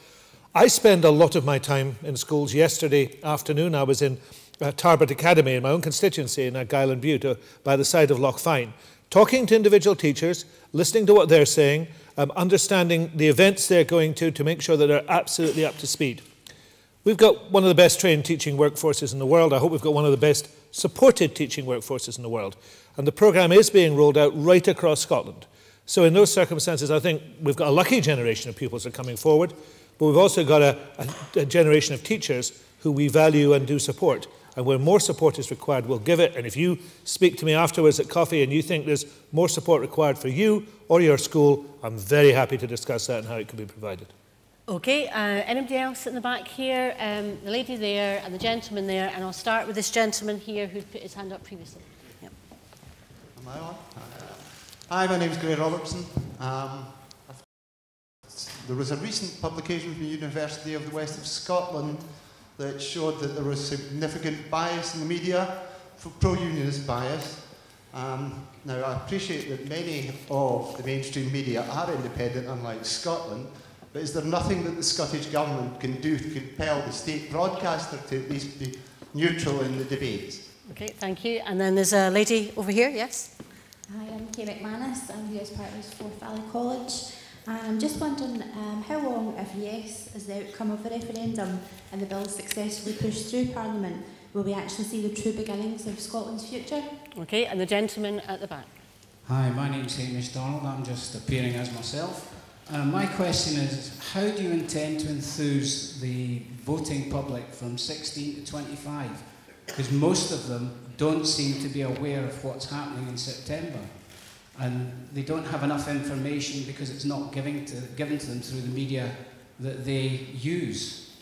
I spend a lot of my time in schools. Yesterday afternoon I was in Tarbert Academy in my own constituency in Guyland Butte by the side of Loch Fyne, talking to individual teachers, listening to what they're saying, understanding the events they're going to make sure that they're absolutely up to speed. We've got one of the best trained teaching workforces in the world. I hope we've got one of the best supported teaching workforces in the world. And the programme is being rolled out right across Scotland. So in those circumstances, I think we've got a lucky generation of pupils that are coming forward, but we've also got a generation of teachers who we value and do support. And where more support is required, we'll give it. And if you speak to me afterwards at coffee and you think there's more support required for you or your school, I'm very happy to discuss that and how it can be provided. Okay, anybody else in the back here? The lady there and the gentleman there, and I'll start with this gentleman here who'd put his hand up previously. Yep. Am I on? Hi, my name is Gray Robertson. There was a recent publication from the University of the West of Scotland that showed that there was significant bias in the media, pro-unionist bias. Now, I appreciate that many of the mainstream media are independent, unlike Scotland, but is there nothing that the Scottish Government can do to compel the state broadcaster to at least be neutral in the debates? Okay, thank you. And then there's a lady over here, yes? Hi, I'm Kay McManus. I'm here as part of Forth Valley College. And I'm just wondering how long, if yes, is the outcome of the referendum and the bill successfully pushed through Parliament, will we actually see the true beginnings of Scotland's future? Okay, and the gentleman at the back. Hi, my name's Hamish Donald. I'm just appearing as myself. My question is, how do you intend to enthuse the voting public from 16 to 25? Because most of them don't seem to be aware of what's happening in September. And they don't have enough information because it's not given to them through the media that they use.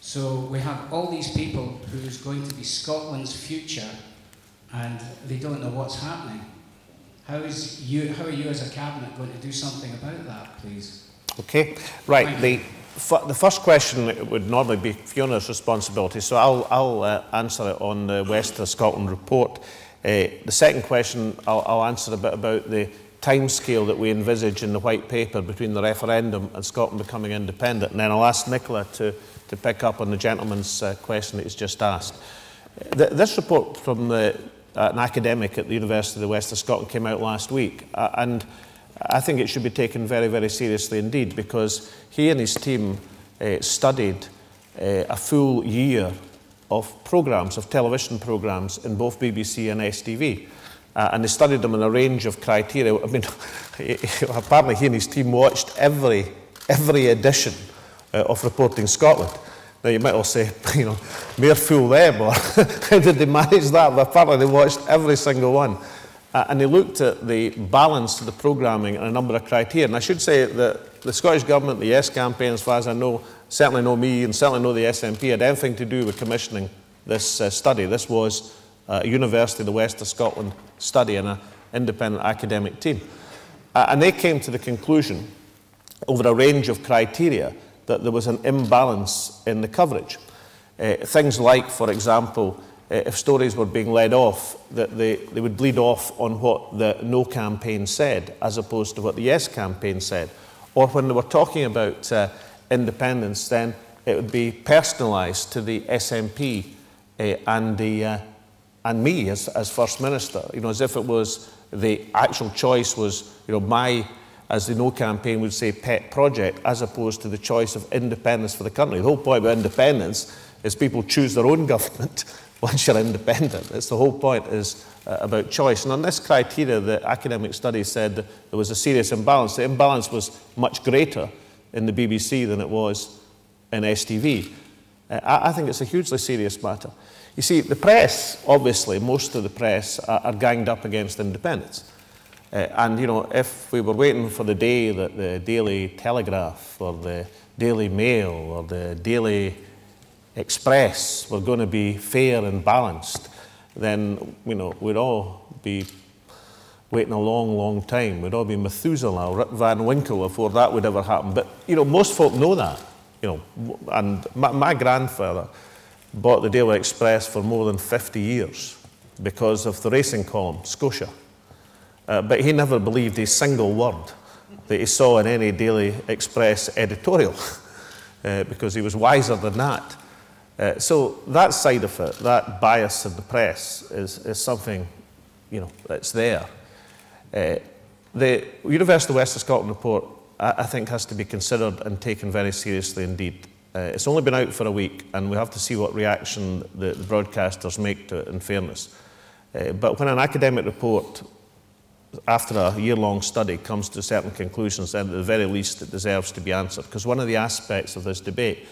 So we have all these people who's going to be Scotland's future and they don't know what's happening. How are you as a cabinet going to do something about that, please? Okay, right. The first question would normally be Fiona's responsibility, so I'll answer it on the West of Scotland report. The second question, I'll answer a bit about the timescale that we envisage in the white paper between the referendum and Scotland becoming independent, and then I'll ask Nicola to pick up on the gentleman's question that he's just asked. This report from an academic at the University of the West of Scotland came out last week, and I think it should be taken very, very seriously indeed, because he and his team studied a full year of programmes, of television programmes in both BBC and STV. And they studied them in a range of criteria. I mean, apparently he and his team watched every edition of Reporting Scotland. Now you might all say, you know, mere fool them, or how did they manage that? But apparently they watched every single one. And they looked at the balance of the programming and a number of criteria. And I should say that the Scottish Government, the Yes campaign, as far as I know, certainly know me and certainly know the SNP, had anything to do with commissioning this study. This was a University of the West of Scotland study and an independent academic team. And they came to the conclusion, over a range of criteria, that there was an imbalance in the coverage. Things like, for example, if stories were being led off, that they would bleed off on what the No campaign said, as opposed to what the Yes campaign said. Or when they were talking about independence, then it would be personalised to the SNP and me as First Minister, you know, as if it was the actual choice was, you know, my, as the No campaign would say, pet project, as opposed to the choice of independence for the country. The whole point about independence is people choose their own government once you're independent. It's the whole point is about choice. And on this criteria, the academic study said that there was a serious imbalance. The imbalance was much greater in the BBC than it was in STV. I think it's a hugely serious matter. You see, the press, obviously, most of the press are ganged up against independence. And, you know, if we were waiting for the day that the Daily Telegraph or the Daily Mail or the Daily Express were going to be fair and balanced, then, you know, we'd all be waiting a long, long time. We'd all be Methuselah or Rip Van Winkle before that would ever happen. But, you know, most folk know that, you know. And my grandfather bought the Daily Express for more than 50 years because of the racing column, Scotia. But he never believed a single word that he saw in any Daily Express editorial because he was wiser than that. So that side of it, that bias in the press is something, you know, that's there. The University of West of Scotland report, I think, has to be considered and taken very seriously indeed. It's only been out for a week, and we have to see what reaction the broadcasters make to it, in fairness. But when an academic report, after a year-long study, comes to certain conclusions, then at the very least it deserves to be answered. Because one of the aspects of this debate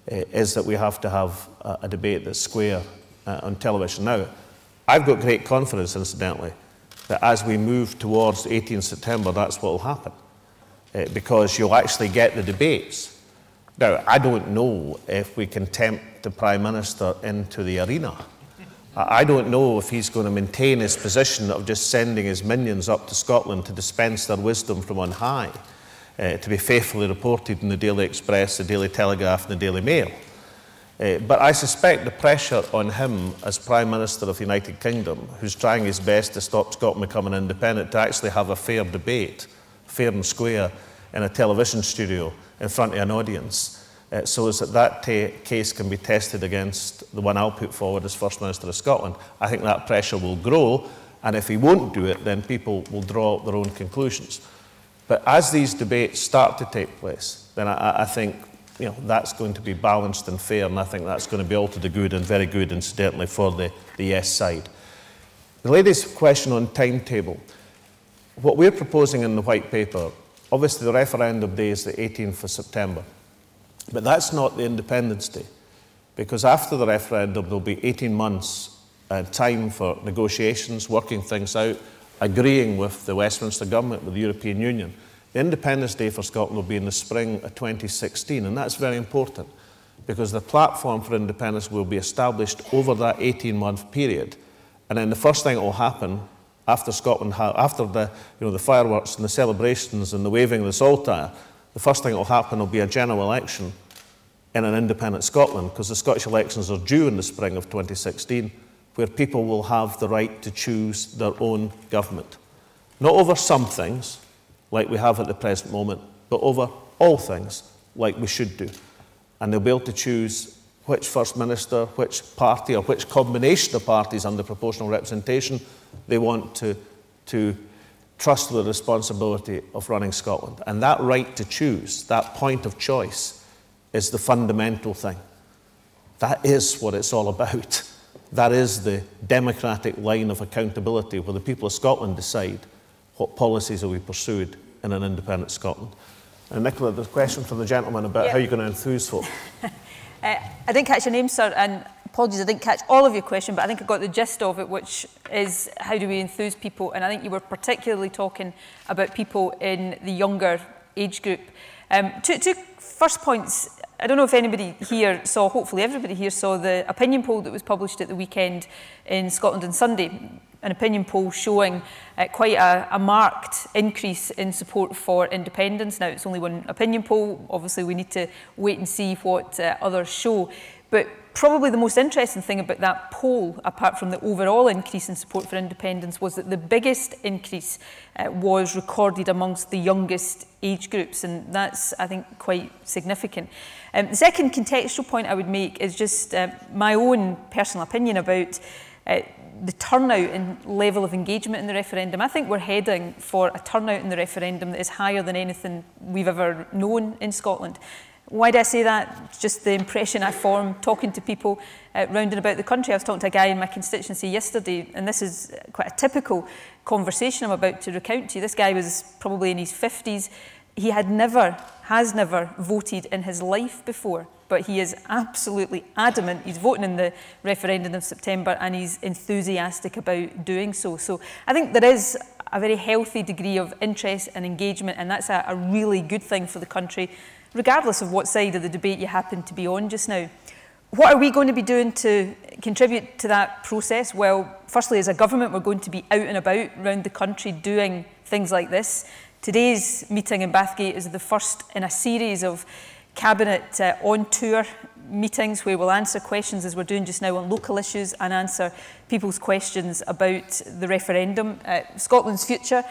is that we have to have a debate that's square on television. Now, I've got great confidence, incidentally, that as we move towards 18 September, that's what will happen, because you'll actually get the debates. Now, I don't know if we can tempt the Prime Minister into the arena. I don't know if he's going to maintain his position of just sending his minions up to Scotland to dispense their wisdom from on high, to be faithfully reported in the Daily Express, the Daily Telegraph and the Daily Mail. But I suspect the pressure on him as Prime Minister of the United Kingdom, who's trying his best to stop Scotland becoming independent, to actually have a fair debate, fair and square, in a television studio in front of an audience, so as that case can be tested against the one I'll put forward as First Minister of Scotland. I think that pressure will grow, and if he won't do it, then people will draw their own conclusions. But as these debates start to take place, then I think, you know, that's going to be balanced and fair, and I think that's going to be all to the good, and very good, incidentally, for the yes side. The lady's question on timetable. What we're proposing in the white paper, obviously the referendum day is the 18th of September, but that's not the Independence Day, because after the referendum there'll be 18 months time for negotiations, working things out, agreeing with the Westminster Government, with the European Union. The Independence Day for Scotland will be in the spring of 2016, and that's very important because the platform for independence will be established over that 18-month period. And then the first thing that will happen after Scotland, after the fireworks and the celebrations and the waving of the saltire, the first thing that will happen will be a general election in an independent Scotland, because the Scottish elections are due in the spring of 2016, where people will have the right to choose their own government. Not over some things, like we have at the present moment, but over all things, like we should do. And they'll be able to choose which First Minister, which party, or which combination of parties under proportional representation they want to trust with the responsibility of running Scotland. And that right to choose, that point of choice, is the fundamental thing. That is what it's all about. That is the democratic line of accountability where the people of Scotland decide what policies will be pursued in an independent Scotland. And Nicola, there's a question from the gentleman about how you're going to enthuse folk. I didn't catch your name, sir, and apologies, I didn't catch all of your question, but I think I got the gist of it, which is how do we enthuse people? And I think you were particularly talking about people in the younger age group. Two first points. I don't know if anybody here saw, hopefully everybody here saw the opinion poll that was published at the weekend in Scotland on Sunday. An opinion poll showing quite a marked increase in support for independence. Now, it's only one opinion poll. Obviously, we need to wait and see what others show. But probably the most interesting thing about that poll, apart from the overall increase in support for independence, was that the biggest increase was recorded amongst the youngest age groups. And that's, I think, quite significant. The second contextual point I would make is just my own personal opinion about the turnout and level of engagement in the referendum. I think we're heading for a turnout in the referendum that is higher than anything we've ever known in Scotland. Why do I say that? Just the impression I form talking to people round and about the country. I was talking to a guy in my constituency yesterday, and this is quite a typical conversation I'm about to recount to you. This guy was probably in his 50s. He has never voted in his life before, but he is absolutely adamant. He's voting in the referendum in September, and he's enthusiastic about doing so. So I think there is a very healthy degree of interest and engagement, and that's a really good thing for the country, regardless of what side of the debate you happen to be on just now. what are we going to be doing to contribute to that process? Well, firstly, as a government, we're going to be out and about around the country doing things like this. Today's meeting in Bathgate is the first in a series of Cabinet on-tour meetings where we'll answer questions, as we're doing just now, on local issues and answer people's questions about the referendum. Scotland's Future,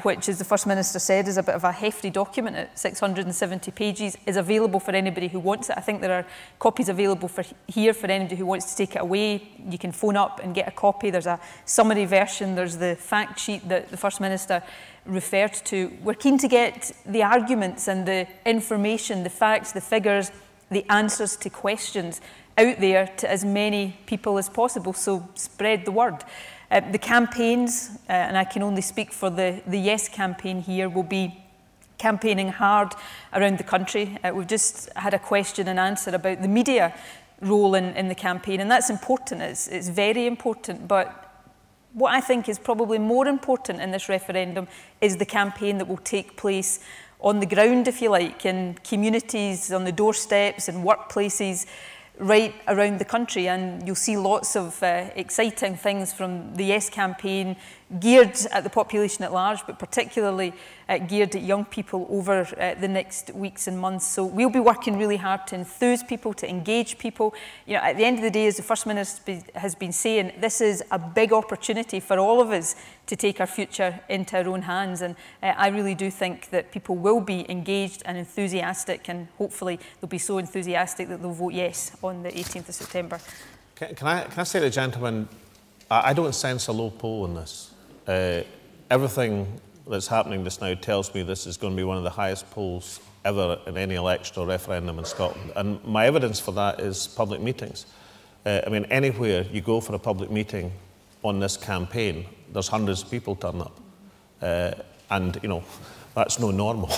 which, as the First Minister said, is a bit of a hefty document at 670 pages, is available for anybody who wants it. I think there are copies available here for anybody who wants to take it away. You can phone up and get a copy. There's a summary version. There's the fact sheet that the First Minister referred to. We're keen to get the arguments and the information, the facts, the figures, the answers to questions out there to as many people as possible, so spread the word. The campaigns, and I can only speak for the Yes campaign here, will be campaigning hard around the country. We've just had a question and answer about the media role in the campaign, and that's important. It's very important, but what I think is probably more important in this referendum is the campaign that will take place on the ground, if you like, in communities, on the doorsteps and workplaces right around the country. And you'll see lots of exciting things from the Yes campaign, geared at the population at large, but particularly geared at young people over the next weeks and months. So we'll be working really hard to enthuse people, to engage people. You know, at the end of the day, as the First Minister has been saying, this is a big opportunity for all of us to take our future into our own hands. And I really do think that people will be engaged and enthusiastic, and hopefully they'll be so enthusiastic that they'll vote yes on the 18th of September. Can I say to the gentleman, I don't sense a low poll in this. Everything that's happening just now tells me this is going to be one of the highest polls ever in any election or referendum in Scotland. And my evidence for that is public meetings. I mean, anywhere you go for a public meeting on this campaign, there's hundreds of people turn up. And, you know, that's no normal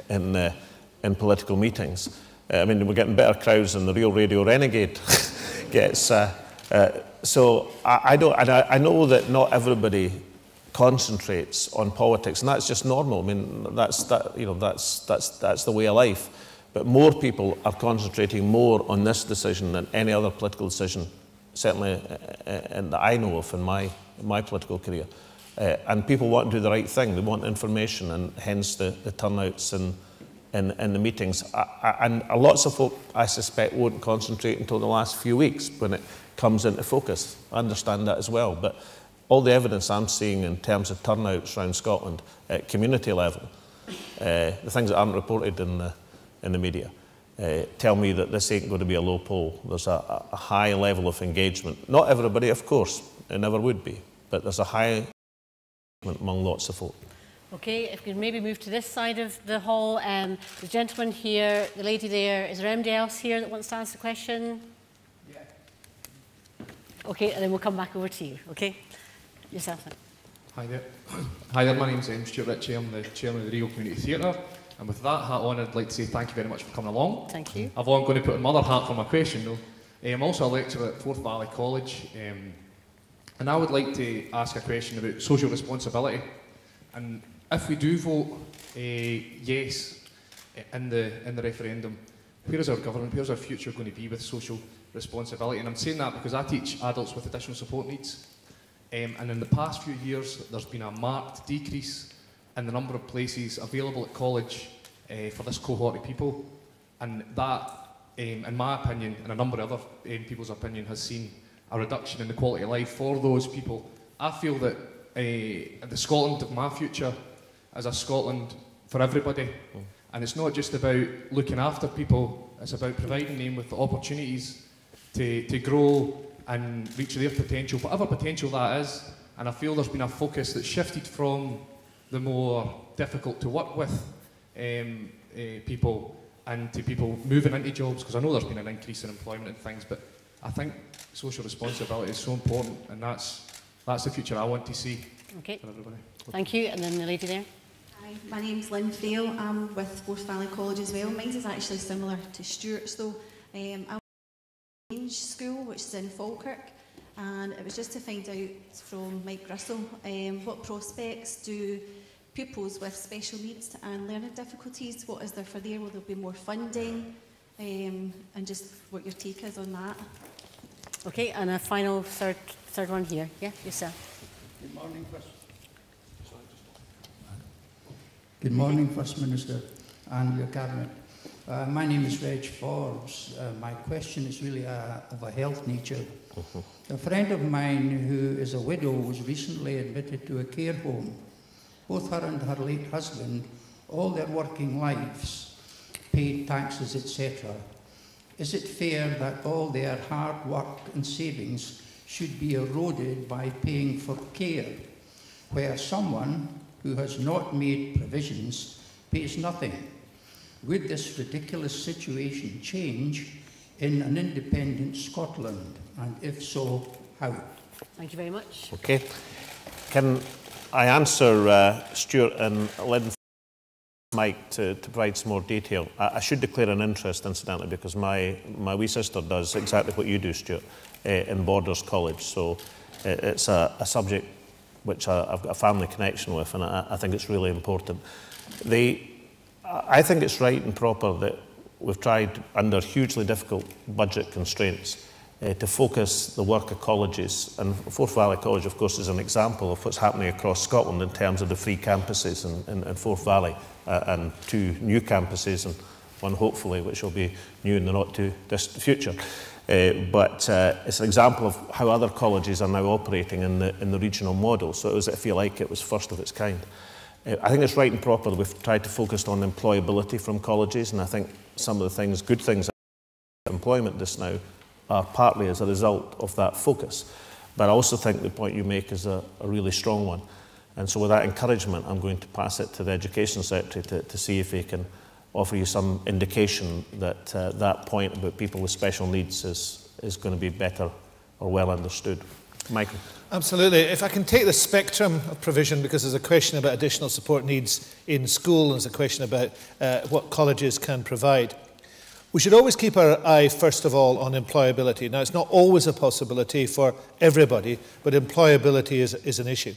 in political meetings. I mean, we're getting better crowds than the real Radio Renegade gets. So I know that not everybody concentrates on politics, and that's just normal. I mean, that's the way of life. But more people are concentrating more on this decision than any other political decision, certainly that I know of in my political career. And people want to do the right thing. They want information, and hence the turnouts in the meetings. And lots of folk, I suspect, won't concentrate until the last few weeks when it comes into focus. I understand that as well. But all the evidence I'm seeing in terms of turnouts around Scotland at community level, the things that aren't reported in the media, tell me that this ain't going to be a low poll. There's a high level of engagement. Not everybody, of course, it never would be, but there's a high engagement among lots of folk. Okay, if we could maybe move to this side of the hall. The gentleman here, the lady there. Is there anybody else here that wants to ask a question? Yeah. Okay, and then we'll come back over to you, okay? Yourself then. Hi there. Hi there, my name's Stuart Ritchie. I'm the chairman of the Regal Community Theatre. And with that hat on, I'd like to say thank you very much for coming along. Thank you. I'm going to put on my other hat for my question, though. I'm also a lecturer at Forth Valley College. And I would like to ask a question about social responsibility. And if we do vote yes in the referendum, where is our government, where's our future going to be with social responsibility? And I'm saying that because I teach adults with additional support needs. And in the past few years, there's been a marked decrease in the number of places available at college for this cohort of people. And that, in my opinion, and a number of other people's opinion, has seen a reduction in the quality of life for those people. I feel that the Scotland of my future is a Scotland for everybody. And it's not just about looking after people, it's about providing them with the opportunities to grow and reach their potential, whatever potential that is. And I feel there's been a focus that's shifted from the more difficult to work with people and to people moving into jobs, because I know there's been an increase in employment and things, but I think social responsibility is so important, and that's the future I want to see for everybody. Thank you, and then the lady there. Hi, my name's Lynn Frail. I'm with Forth Valley College as well. Mine is actually similar to Stuart's though. I'm school, which is in Falkirk, and it was just to find out from Mike Russell what prospects do pupils with special needs and learning difficulties, what is there for there? Will there be more funding? and just what your take is on that. Okay, and a final third one here. Yeah, yourself. Good morning, Good morning, First Minister and your Cabinet. My name is Reg Forbes. My question is really of a health nature. A friend of mine who is a widow was recently admitted to a care home. Both her and her late husband, all their working lives, paid taxes, etc. Is it fair that all their hard work and savings should be eroded by paying for care, where someone who has not made provisions pays nothing? Would this ridiculous situation change in an independent Scotland? And if so, how? Thank you very much. Okay. Can I answer Stuart and Lynn Mike to provide some more detail? I should declare an interest, incidentally, because my wee sister does exactly what you do, Stuart, in Borders College. So it's a subject which I've got a family connection with, and I think it's really important. I think it's right and proper that we've tried, under hugely difficult budget constraints, to focus the work of colleges. And Forth Valley College, of course, is an example of what's happening across Scotland in terms of the free campuses in Forth Valley, and 2 new campuses, and one hopefully which will be new in the not too distant future. But it's an example of how other colleges are now operating in the regional model. So it was, if you like, it was first of its kind. I think it's right and proper that we've tried to focus on employability from colleges, and I think some of the things, good things about employment just now are partly as a result of that focus. But I also think the point you make is a really strong one. And so with that encouragement, I'm going to pass it to the Education Secretary to see if he can offer you some indication that that point about people with special needs is going to be better or well understood. Michael. Absolutely. If I can take the spectrum of provision, because there's a question about additional support needs in school, and there's a question about what colleges can provide. We should always keep our eye, first of all, on employability. Now, it's not always a possibility for everybody, but employability is an issue.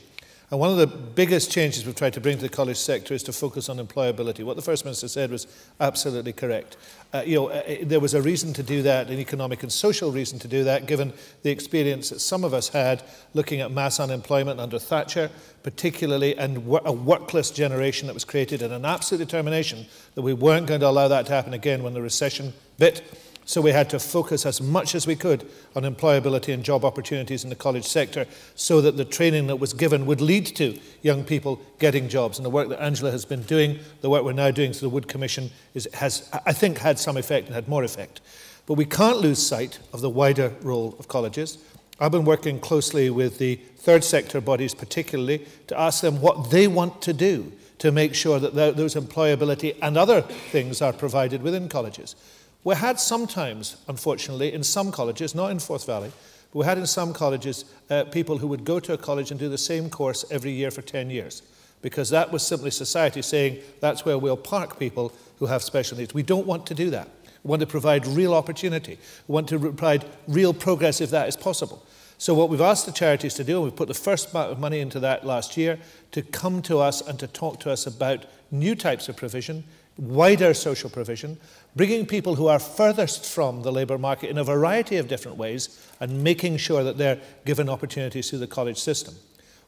And one of the biggest changes we've tried to bring to the college sector is to focus on employability. What the First Minister said was absolutely correct. There was a reason to do that, an economic and social reason to do that, given the experience that some of us had looking at mass unemployment under Thatcher, particularly, and a workless generation that was created, and an absolute determination that we weren't going to allow that to happen again when the recession bit. So we had to focus as much as we could on employability and job opportunities in the college sector, so that the training that was given would lead to young people getting jobs. And the work that Angela has been doing, the work we're now doing through the Wood Commission, has, I think, had some effect and had more effect. But we can't lose sight of the wider role of colleges. I've been working closely with the third sector bodies particularly to ask them what they want to do to make sure that those employability and other things are provided within colleges. We had sometimes, unfortunately, in some colleges, not in Forth Valley, but we had in some colleges people who would go to a college and do the same course every year for 10 years, because that was simply society saying that's where we'll park people who have special needs. We don't want to do that. We want to provide real opportunity. We want to provide real progress if that is possible. So what we've asked the charities to do, and we've put the first amount of money into that last year, to come to us and to talk to us about new types of provision, wider social provision, bringing people who are furthest from the labour market in a variety of different ways and making sure that they're given opportunities through the college system.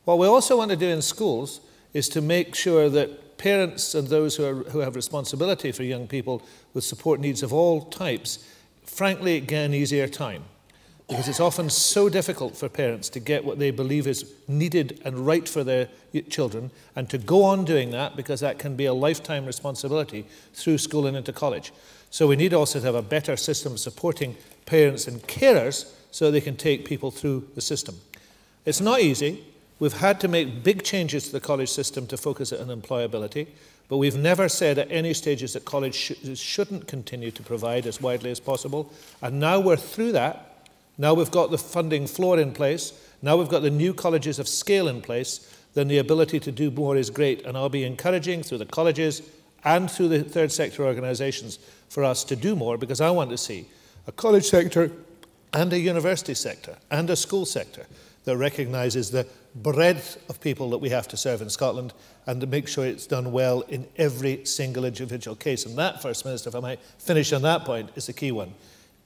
What we also want to do in schools is to make sure that parents and those who have responsibility for young people with support needs of all types, frankly, get an easier time. Because it's often so difficult for parents to get what they believe is needed and right for their children, and to go on doing that, because that can be a lifetime responsibility through school and into college. So we need also to have a better system of supporting parents and carers so they can take people through the system. It's not easy. We've had to make big changes to the college system to focus on employability, but we've never said at any stages that college shouldn't continue to provide as widely as possible. And now we're through that. Now we've got the funding floor in place, now we've got the new colleges of scale in place, then the ability to do more is great. And I'll be encouraging through the colleges and through the third sector organisations for us to do more, because I want to see a college sector and a university sector and a school sector that recognises the breadth of people that we have to serve in Scotland and to make sure it's done well in every single individual case. And that, First Minister, if I might finish on that point, is the key one.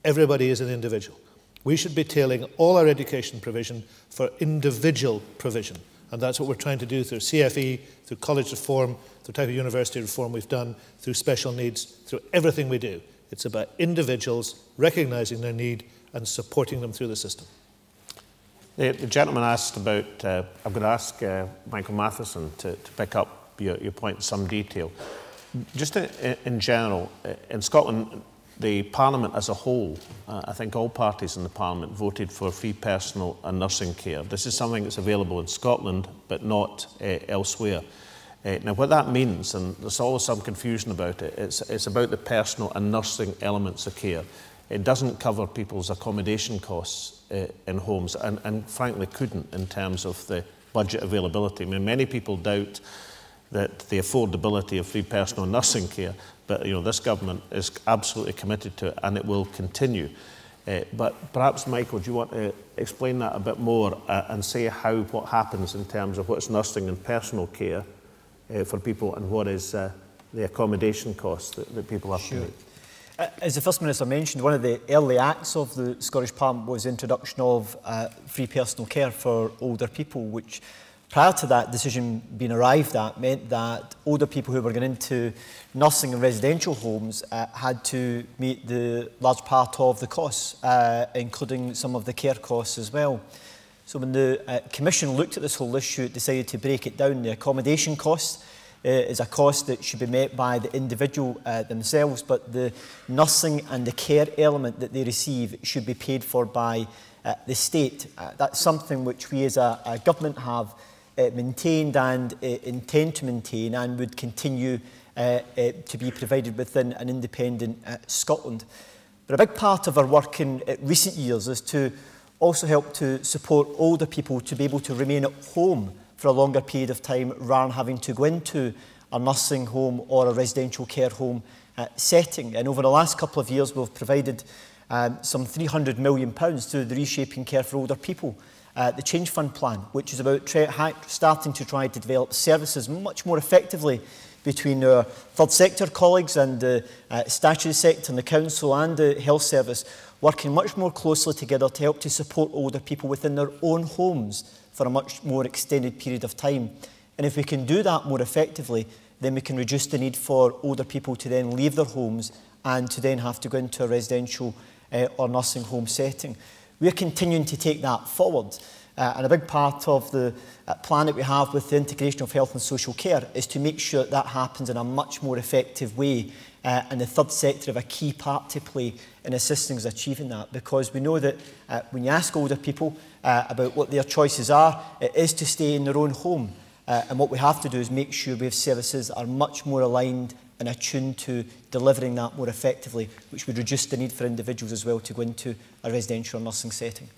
Everybody is an individual. We should be tailoring all our education provision for individual provision. And that's what we're trying to do through CFE, through college reform, through type of university reform we've done, through special needs, through everything we do. It's about individuals recognising their need and supporting them through the system. The gentleman asked about, I'm going to ask Michael Matheson to pick up your point in some detail. Just in general, in Scotland, the Parliament as a whole, I think all parties in the Parliament voted for free personal and nursing care. This is something that's available in Scotland, but not elsewhere. Now, what that means, and there's always some confusion about it, it's about the personal and nursing elements of care. It doesn't cover people's accommodation costs in homes, and frankly couldn't in terms of the budget availability. I mean, many people doubt that the affordability of free personal and nursing care, but this government is absolutely committed to it, and it will continue. But perhaps, Michael, do you want to explain that a bit more and say what happens in terms of what's nursing and personal care for people, and what is the accommodation costs that people have to make? As the First Minister mentioned, one of the early acts of the Scottish Parliament was the introduction of free personal care for older people, which prior to that decision being arrived at meant that older people who were going into nursing and residential homes had to meet the large part of the costs, including some of the care costs as well. So when the Commission looked at this whole issue, it decided to break it down. The accommodation cost is a cost that should be met by the individual themselves, but the nursing and the care element that they receive should be paid for by the state. That's something which we as a government have maintained and intend to maintain, and would continue to be provided within an independent Scotland. But a big part of our work in recent years is to also help to support older people to be able to remain at home for a longer period of time, rather than having to go into a nursing home or a residential care home setting. And over the last couple of years, we've provided some £300 million through the Reshaping Care for Older People, the Change Fund plan, which is about starting to try to develop services much more effectively between our third sector colleagues and the statutory sector and the council and the health service, working much more closely together to help to support older people within their own homes for a much more extended period of time. And if we can do that more effectively, then we can reduce the need for older people to then leave their homes and to then have to go into a residential or nursing home setting. We're continuing to take that forward. And a big part of the plan that we have with the integration of health and social care is to make sure that happens in a much more effective way. And the third sector have a key part to play in assisting us achieving that, because we know that when you ask older people about what their choices are, it is to stay in their own home. And what we have to do is make sure we have services that are much more aligned and attuned to delivering that more effectively, which would reduce the need for individuals as well to go into a residential or nursing setting.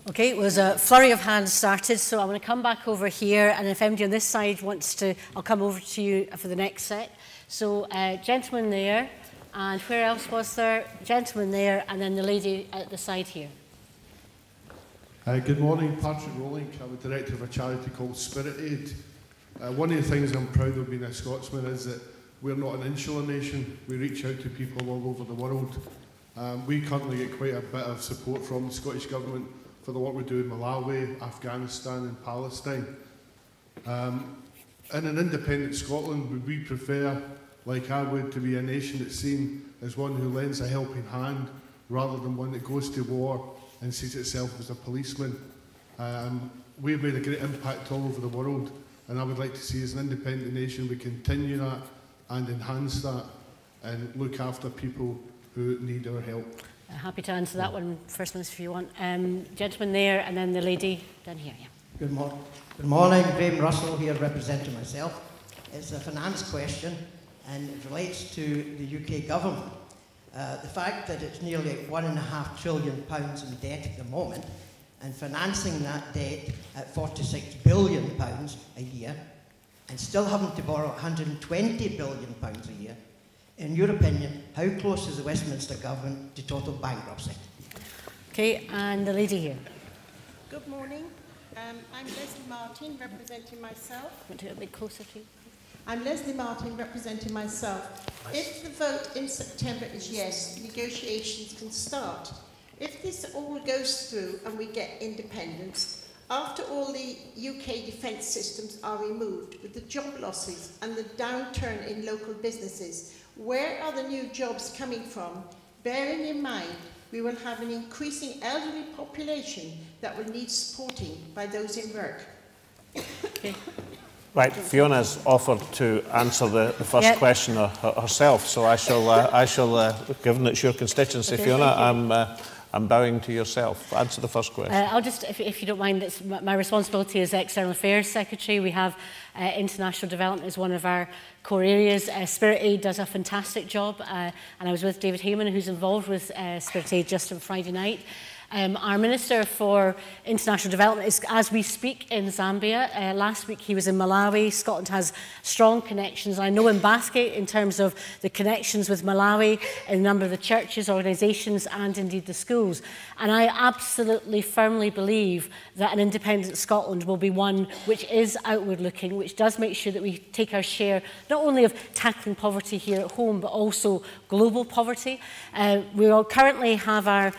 Okay, it was a flurry of hands started, so I'm going to come back over here, and if anybody on this side wants to, I'll come over to you for the next set. So, gentleman there, and where else was there? Gentleman there, and then the lady at the side here. Good morning, Patrick Rowling. I'm the director of a charity called Spirit Aid. One of the things I'm proud of being a Scotsman is that we're not an insular nation. We reach out to people all over the world. We currently get quite a bit of support from the Scottish Government for the work we do in Malawi, Afghanistan and Palestine. In an independent Scotland, would we prefer, like I would, to be a nation that's seen as one who lends a helping hand rather than one that goes to war and sees itself as a policeman? We've made a great impact all over the world, and I would like to see as an independent nation we continue that and enhance that and look after people who need our help. Happy to answer that one, First Minister, if you want. Gentleman there, and then the lady down here. Yeah. Good morning, Graham Russell here representing myself. It's a finance question, and it relates to the UK government. The fact that it's nearly £1.5 trillion in debt at the moment, and financing that debt at £46 billion a year, and still having to borrow £120 billion a year. In your opinion, how close is the Westminster government to total bankruptcy? Okay, and the lady here. Good morning. I'm Leslie Martin, representing myself. Want to get a bit closer to you? I'm Leslie Martin, representing myself. If the vote in September is yes, negotiations can start. If this all goes through and we get independence, after all the UK defence systems are removed, with the job losses and the downturn in local businesses, where are the new jobs coming from? Bearing in mind, we will have an increasing elderly population that will need supporting by those in work. Okay. Right, Fiona's offered to answer the first question herself, so I shall, given it's your constituency, okay, Fiona, I'm bowing to yourself. Answer the first question. I'll just, if you don't mind, it's my responsibility as External Affairs Secretary. We have international development as one of our core areas. Spirit Aid does a fantastic job, and I was with David Heyman, who's involved with Spirit Aid just on Friday night. Our Minister for International Development is, as we speak, in Zambia. Last week he was in Malawi. Scotland has strong connections. I know in Bathgate, in terms of the connections with Malawi, in a number of the churches, organisations, and indeed the schools. And I absolutely firmly believe that an independent Scotland will be one which is outward-looking, which does make sure that we take our share not only of tackling poverty here at home, but also global poverty. We all currently have our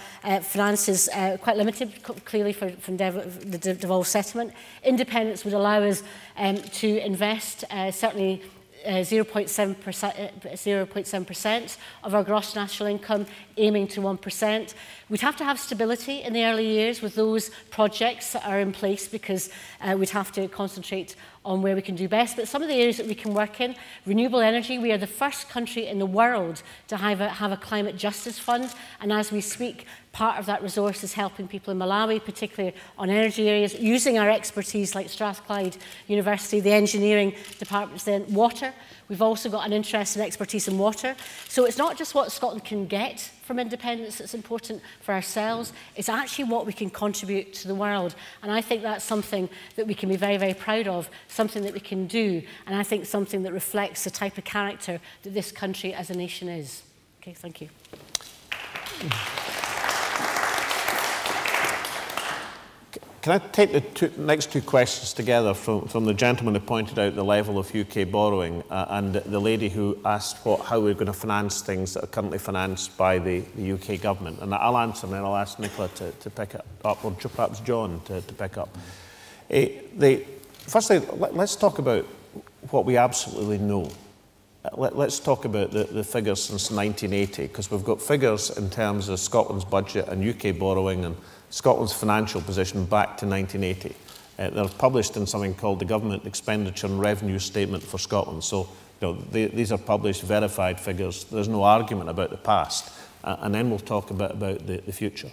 finances quite limited, clearly, from the devolved settlement. Independence would allow us to invest certainly 0.7% of our gross national income, aiming to 1%. We'd have to have stability in the early years with those projects that are in place, because we'd have to concentrate on where we can do best. But some of the areas that we can work in, renewable energy, we are the first country in the world to have a climate justice fund. And as we speak, part of that resource is helping people in Malawi, particularly on energy areas, using our expertise like Strathclyde University, the engineering departments, then water. We've also got an interest and expertise in water. So it's not just what Scotland can get from independence that's important for ourselves, it's actually what we can contribute to the world. And I think that's something that we can be very, very proud of, something that we can do, and I think something that reflects the type of character that this country as a nation is. Okay, thank you. Can I take the next two questions together from the gentleman who pointed out the level of UK borrowing and the lady who asked how we're going to finance things that are currently financed by the UK government? And I'll answer, and then I'll ask Nicola to pick it up, or perhaps John to pick up. Firstly, let's talk about what we absolutely know. Let's talk about the figures since 1980, because we've got figures in terms of Scotland's budget and UK borrowing and Scotland's financial position back to 1980. They're published in something called the Government Expenditure and Revenue Statement for Scotland. So these are published, verified figures. There's no argument about the past. And then we'll talk about the future.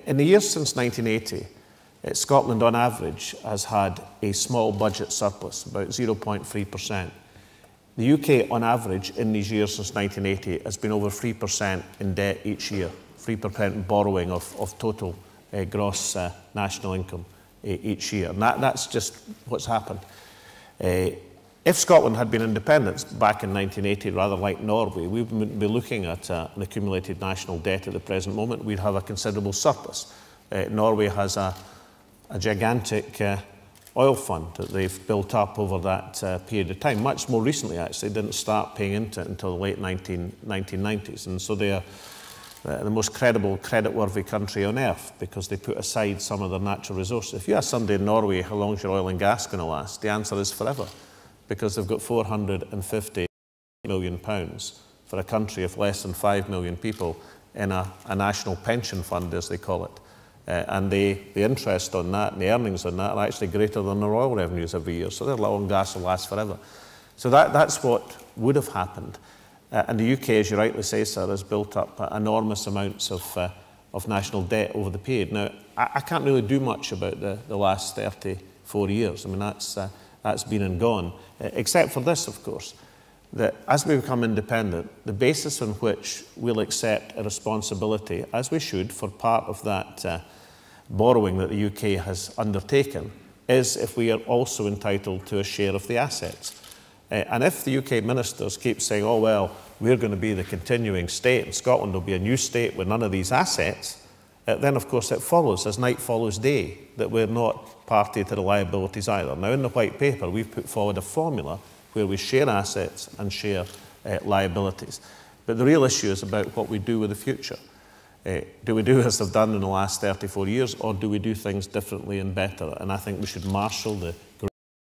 In the years since 1980, Scotland on average has had a small budget surplus, about 0.3%. The UK on average in these years since 1980 has been over 3% in debt each year. 3% borrowing of total gross national income each year. And that's just what's happened. If Scotland had been independent back in 1980, rather like Norway, we wouldn't be looking at an accumulated national debt at the present moment. We'd have a considerable surplus. Norway has a gigantic oil fund that they've built up over that period of time. Much more recently, actually, didn't start paying into it until the late 1990s. And so they are the most credible, credit-worthy country on earth, because they put aside some of their natural resources. If you ask somebody in Norway how long is your oil and gas going to last, the answer is forever, because they've got £450 million for a country of less than 5 million people in a national pension fund, as they call it. And the interest on that and the earnings on that are actually greater than their oil revenues every year. So their oil and gas will last forever. So that's what would have happened. And the UK, as you rightly say, sir, has built up enormous amounts of national debt over the period. Now, I can't really do much about the last 34 years. I mean, that's been and gone, except for this, of course, that as we become independent, the basis on which we'll accept a responsibility, as we should, for part of that borrowing that the UK has undertaken, is if we are also entitled to a share of the assets. And if the UK ministers keep saying, oh, well, we're going to be the continuing state and Scotland will be a new state with none of these assets, then of course it follows, as night follows day, that we're not party to the liabilities either. Now in the white paper we've put forward a formula where we share assets and share liabilities. But the real issue is about what we do with the future. Do we do as they've done in the last 34 years, or do we do things differently and better? And I think we should marshal the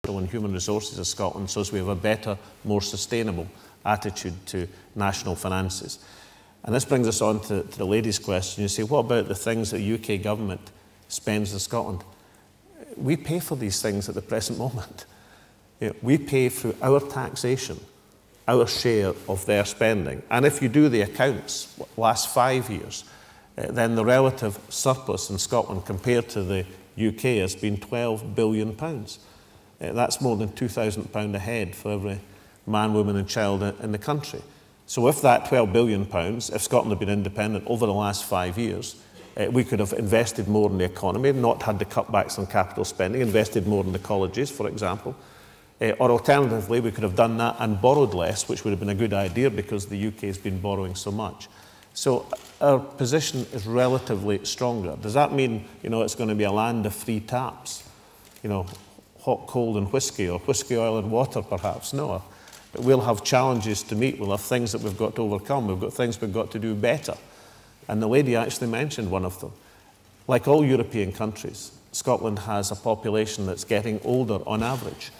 and human resources of Scotland so as we have a better, more sustainable attitude to national finances. And this brings us on to the lady's question. You say, what about the things that the UK government spends in Scotland? We pay for these things at the present moment. We pay through our taxation, our share of their spending. And if you do the accounts, last 5 years, then the relative surplus in Scotland compared to the UK has been £12 billion. That's more than £2,000 a head for every man, woman and child in the country. So if that £12 billion, if Scotland had been independent over the last 5 years, we could have invested more in the economy, not had the cutbacks on capital spending, invested more in the colleges, for example. Or alternatively, we could have done that and borrowed less, which would have been a good idea because the UK has been borrowing so much. So our position is relatively stronger. Does that mean, it's going to be a land of free taps? Hot, cold and whiskey, or whiskey, oil and water perhaps? No. But we'll have challenges to meet. We'll have things that we've got to overcome. We've got things we've got to do better. And the lady actually mentioned one of them. Like all European countries, Scotland has a population that's getting older on average.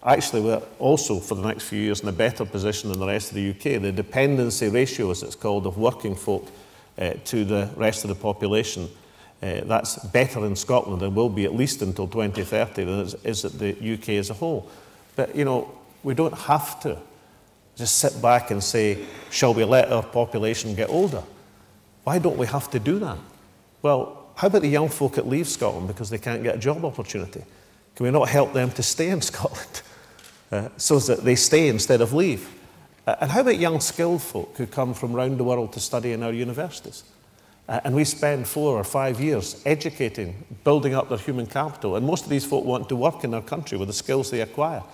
Actually, we're also, for the next few years, in a better position than the rest of the UK. The dependency ratio, as it's called, of working folk to the rest of the population, that's better in Scotland and will be at least until 2030 than it is at the UK as a whole. But, we don't have to just sit back and say, shall we let our population get older? Why don't we have to do that? Well, how about the young folk that leave Scotland because they can't get a job opportunity? Can we not help them to stay in Scotland so that they stay instead of leave? And how about young skilled folk who come from around the world to study in our universities? And we spend 4 or 5 years educating, building up their human capital. And most of these folk want to work in our country with the skills they acquire.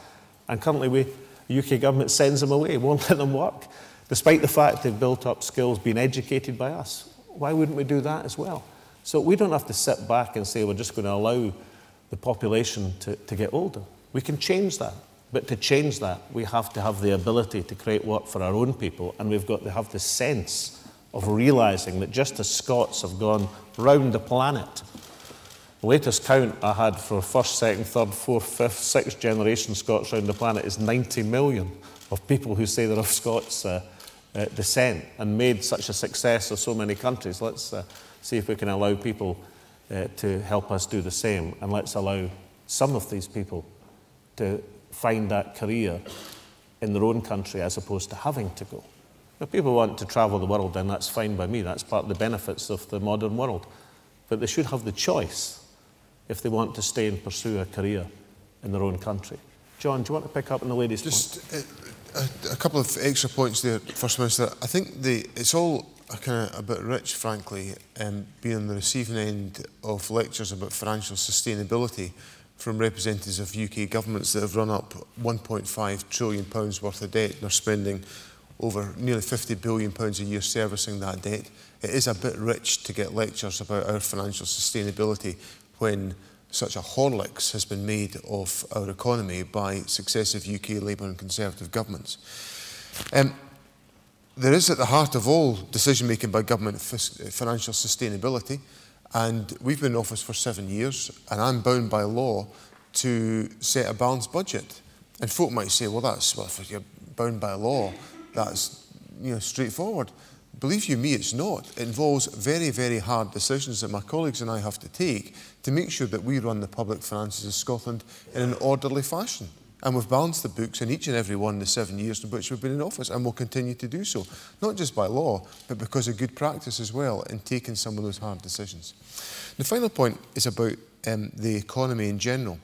And currently the UK government sends them away, won't let them work, despite the fact they've built up skills, been educated by us. Why wouldn't we do that as well? So we don't have to sit back and say we're just going to allow the population to get older. We can change that. But to change that, we have to have the ability to create work for our own people, and we've got to have the sense of realising that just as Scots have gone round the planet, the latest count I had for first, second, third, fourth, fifth, sixth generation Scots round the planet is 90 million of people who say they're of Scots descent and made such a success of so many countries. Let's see if we can allow people to help us do the same, and let's allow some of these people to find that career in their own country as opposed to having to go. If people want to travel the world, then that's fine by me. That's part of the benefits of the modern world. But they should have the choice if they want to stay and pursue a career in their own country. John, do you want to pick up on the ladies' point? A couple of extra points there, First Minister. I think it's all kind of a bit rich, frankly, being on the receiving end of lectures about financial sustainability from representatives of UK governments that have run up £1.5 trillion worth of debt and are spending over nearly £50 billion a year servicing that debt. It is a bit rich to get lectures about our financial sustainability when such a Horlicks has been made of our economy by successive UK Labour and Conservative governments. There is at the heart of all decision-making by government financial sustainability, and we've been in office for 7 years, and I'm bound by law to set a balanced budget. And folk might say, well, if you're bound by law, that's straightforward. Believe you me, it's not. It involves very, very hard decisions that my colleagues and I have to take to make sure that we run the public finances of Scotland in an orderly fashion. And we've balanced the books in each and every one of the 7 years in which we've been in office, and will continue to do so, not just by law, but because of good practice as well in taking some of those hard decisions. The final point is about the economy in general.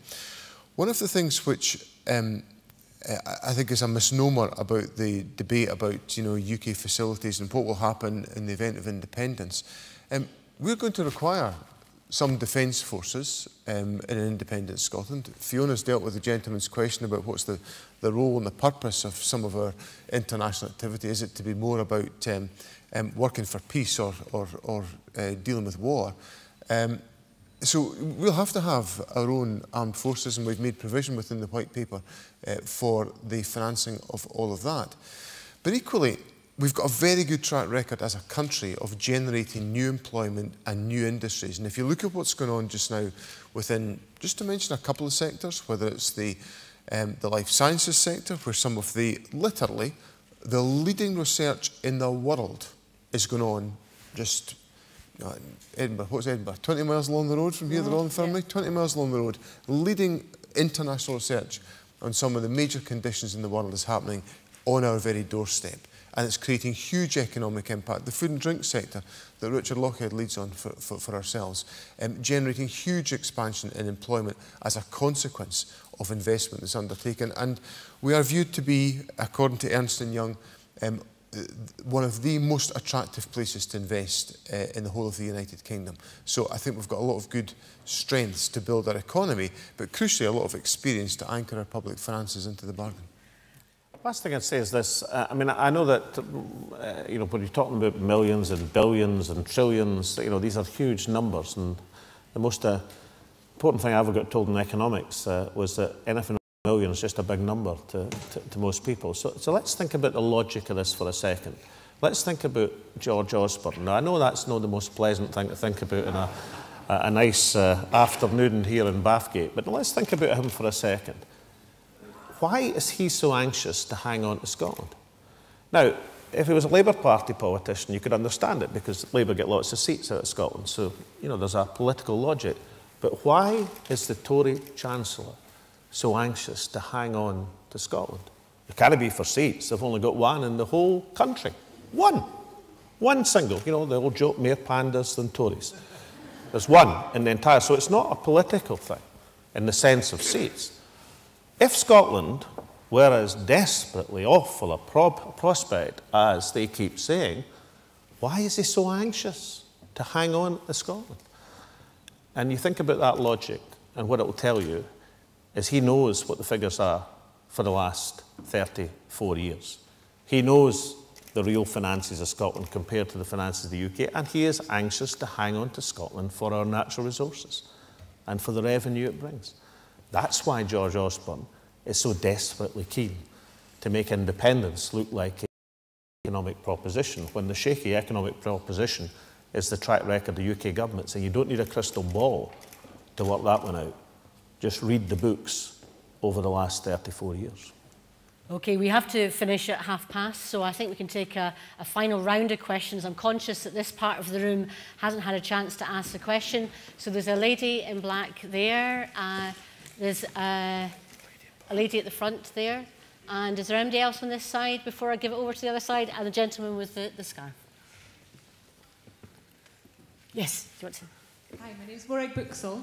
One of the things which I think is a misnomer about the debate about UK facilities and what will happen in the event of independence. We're going to require some defence forces in an independent Scotland. Fiona's dealt with the gentleman's question about what's the role and the purpose of some of our international activity. Is it to be more about working for peace or dealing with war? So we'll have to have our own armed forces, and we've made provision within the White Paper for the financing of all of that. But equally, we've got a very good track record as a country of generating new employment and new industries. And if you look at what's going on just now within, just to mention a couple of sectors, whether it's the life sciences sector, where some of literally, the leading research in the world is going on just Edinburgh, what's Edinburgh? 20 miles along the road from here, the Royal Infirmary? 20 miles along the road. Leading international research on some of the major conditions in the world is happening on our very doorstep. And it's creating huge economic impact. The food and drink sector that Richard Lochhead leads on for ourselves, generating huge expansion in employment as a consequence of investment that's undertaken. And we are viewed to be, according to Ernst & Young, one of the most attractive places to invest in the whole of the United Kingdom. So I think we've got a lot of good strengths to build our economy, but crucially a lot of experience to anchor our public finances into the bargain. Last thing I'd say is this. I mean, I know that, you know, when you're talking about millions and billions and trillions, you know, these are huge numbers. And the most important thing I ever got told in economics was that anything million is just a big number to most people. So let's think about the logic of this for a second. Let's think about George Osborne. Now, I know that's not the most pleasant thing to think about in a nice afternoon here in Bathgate, but let's think about him for a second. Why is he so anxious to hang on to Scotland? Now, if he was a Labour Party politician, you could understand it, because Labour get lots of seats out of Scotland. So, you know, there's a political logic. But why is the Tory Chancellor so anxious to hang on to Scotland? It can't be for seats. They've only got one in the whole country. One. One single. You know, the old joke, more pandas than Tories. There's one in the entire... So it's not a political thing in the sense of seats. If Scotland were as desperately awful a prospect as they keep saying, why is he so anxious to hang on to Scotland? And you think about that logic, and what it will tell you is he knows what the figures are for the last 34 years. He knows the real finances of Scotland compared to the finances of the UK, and he is anxious to hang on to Scotland for our natural resources and for the revenue it brings. That's why George Osborne is so desperately keen to make independence look like an economic proposition, when the shaky economic proposition is the track record of the UK government. So you don't need a crystal ball to work that one out. Just read the books over the last 34 years. Okay, we have to finish at 30:30, so I think we can take a final round of questions. I'm conscious that this part of the room hasn't had a chance to ask the question. So there's a lady in black there, there's a lady at the front there, and is there anybody else on this side before I give it over to the other side? And the gentleman with the scarf. Yes, do you want to? Hi, my name is Morag Buxall.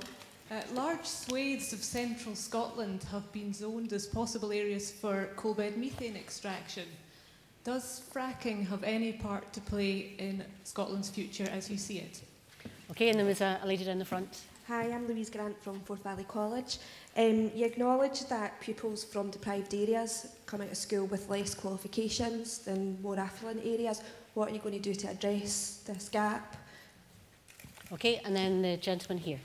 Large swathes of central Scotland have been zoned as possible areas for coal bed methane extraction. Does fracking have any part to play in Scotland's future as you see it? Okay, and there was a lady down the front. Hi, I'm Louise Grant from Forth Valley College. You acknowledge that pupils from deprived areas come out of school with less qualifications than more affluent areas. What are you going to do to address this gap? Okay, and then the gentleman here.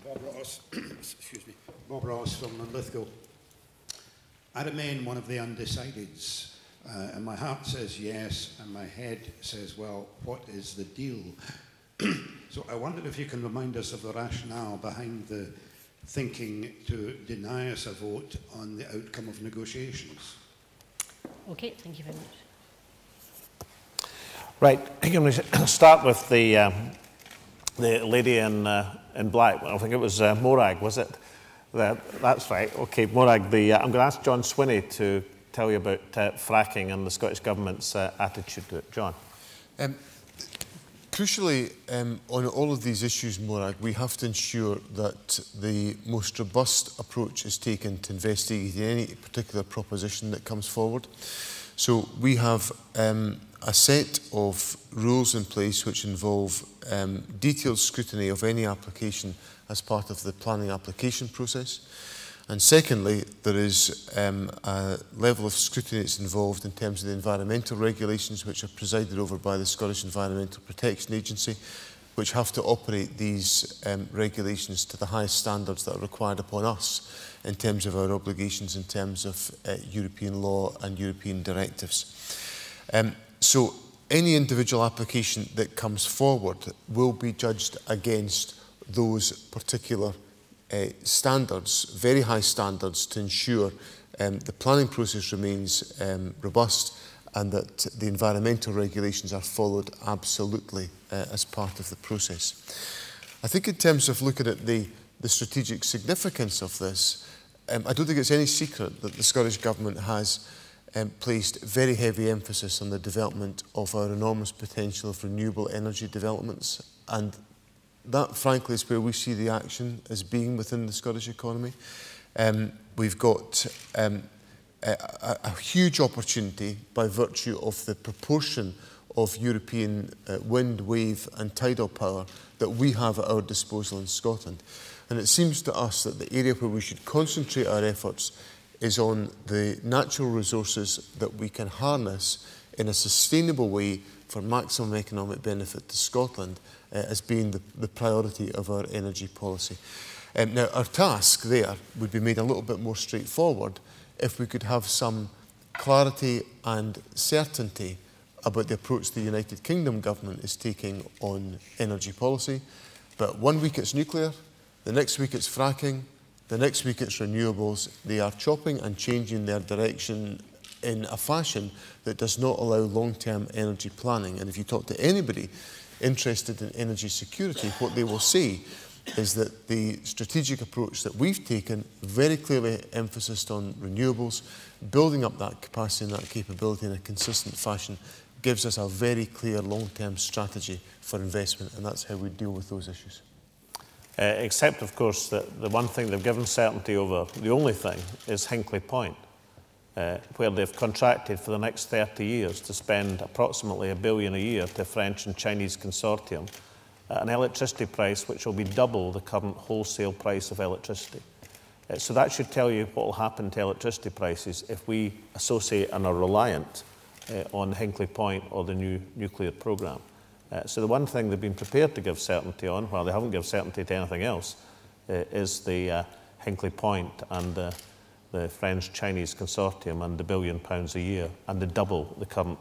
Bob Ross, excuse me, Bob Ross from Linlithgow. I remain one of the undecideds, and my heart says yes, and my head says, well, what is the deal? So I wondered if you can remind us of the rationale behind the thinking to deny us a vote on the outcome of negotiations. Okay, thank you very much. Right, I'm going to start with the lady in black. I think it was Morag, was it? That's right. Okay, Morag. I'm going to ask John Swinney to tell you about fracking and the Scottish Government's attitude to it. John. Crucially, on all of these issues, Morag, we have to ensure that the most robust approach is taken to investigating any particular proposition that comes forward. So we have a set of rules in place which involve detailed scrutiny of any application as part of the planning application process. And secondly, there is a level of scrutiny that's involved in terms of the environmental regulations which are presided over by the Scottish Environmental Protection Agency, which have to operate these regulations to the highest standards that are required upon us in terms of our obligations, in terms of European law and European directives. So any individual application that comes forward will be judged against those particular standards, very high standards, to ensure the planning process remains robust and that the environmental regulations are followed absolutely as part of the process. I think in terms of looking at the strategic significance of this, I don't think it's any secret that the Scottish Government has placed very heavy emphasis on the development of our enormous potential of renewable energy developments, and that frankly is where we see the action as being within the Scottish economy. We've got a huge opportunity by virtue of the proportion of European wind, wave and tidal power that we have at our disposal in Scotland. And it seems to us that the area where we should concentrate our efforts is on the natural resources that we can harness in a sustainable way for maximum economic benefit to Scotland as being the priority of our energy policy. Now, our task there would be made a little bit more straightforward if we could have some clarity and certainty about the approach the United Kingdom government is taking on energy policy. But one week it's nuclear, the next week it's fracking, the next week it's renewables. They are chopping and changing their direction in a fashion that does not allow long-term energy planning. And if you talk to anybody interested in energy security, what they will say is that the strategic approach that we've taken, very clearly emphasised on renewables, building up that capacity and that capability in a consistent fashion, gives us a very clear long-term strategy for investment, and that's how we deal with those issues. Except, of course, that the one thing they've given certainty over, the only thing, is Hinkley Point, where they've contracted for the next 30 years to spend approximately £1 billion a year to a French and Chinese consortium at an electricity price which will be double the current wholesale price of electricity. So that should tell you what will happen to electricity prices if we associate and are reliant on Hinkley Point or the new nuclear programme. So the one thing they've been prepared to give certainty on, while they haven't given certainty to anything else, is the Hinkley Point and the French-Chinese consortium and the £1 billion a year and the double the current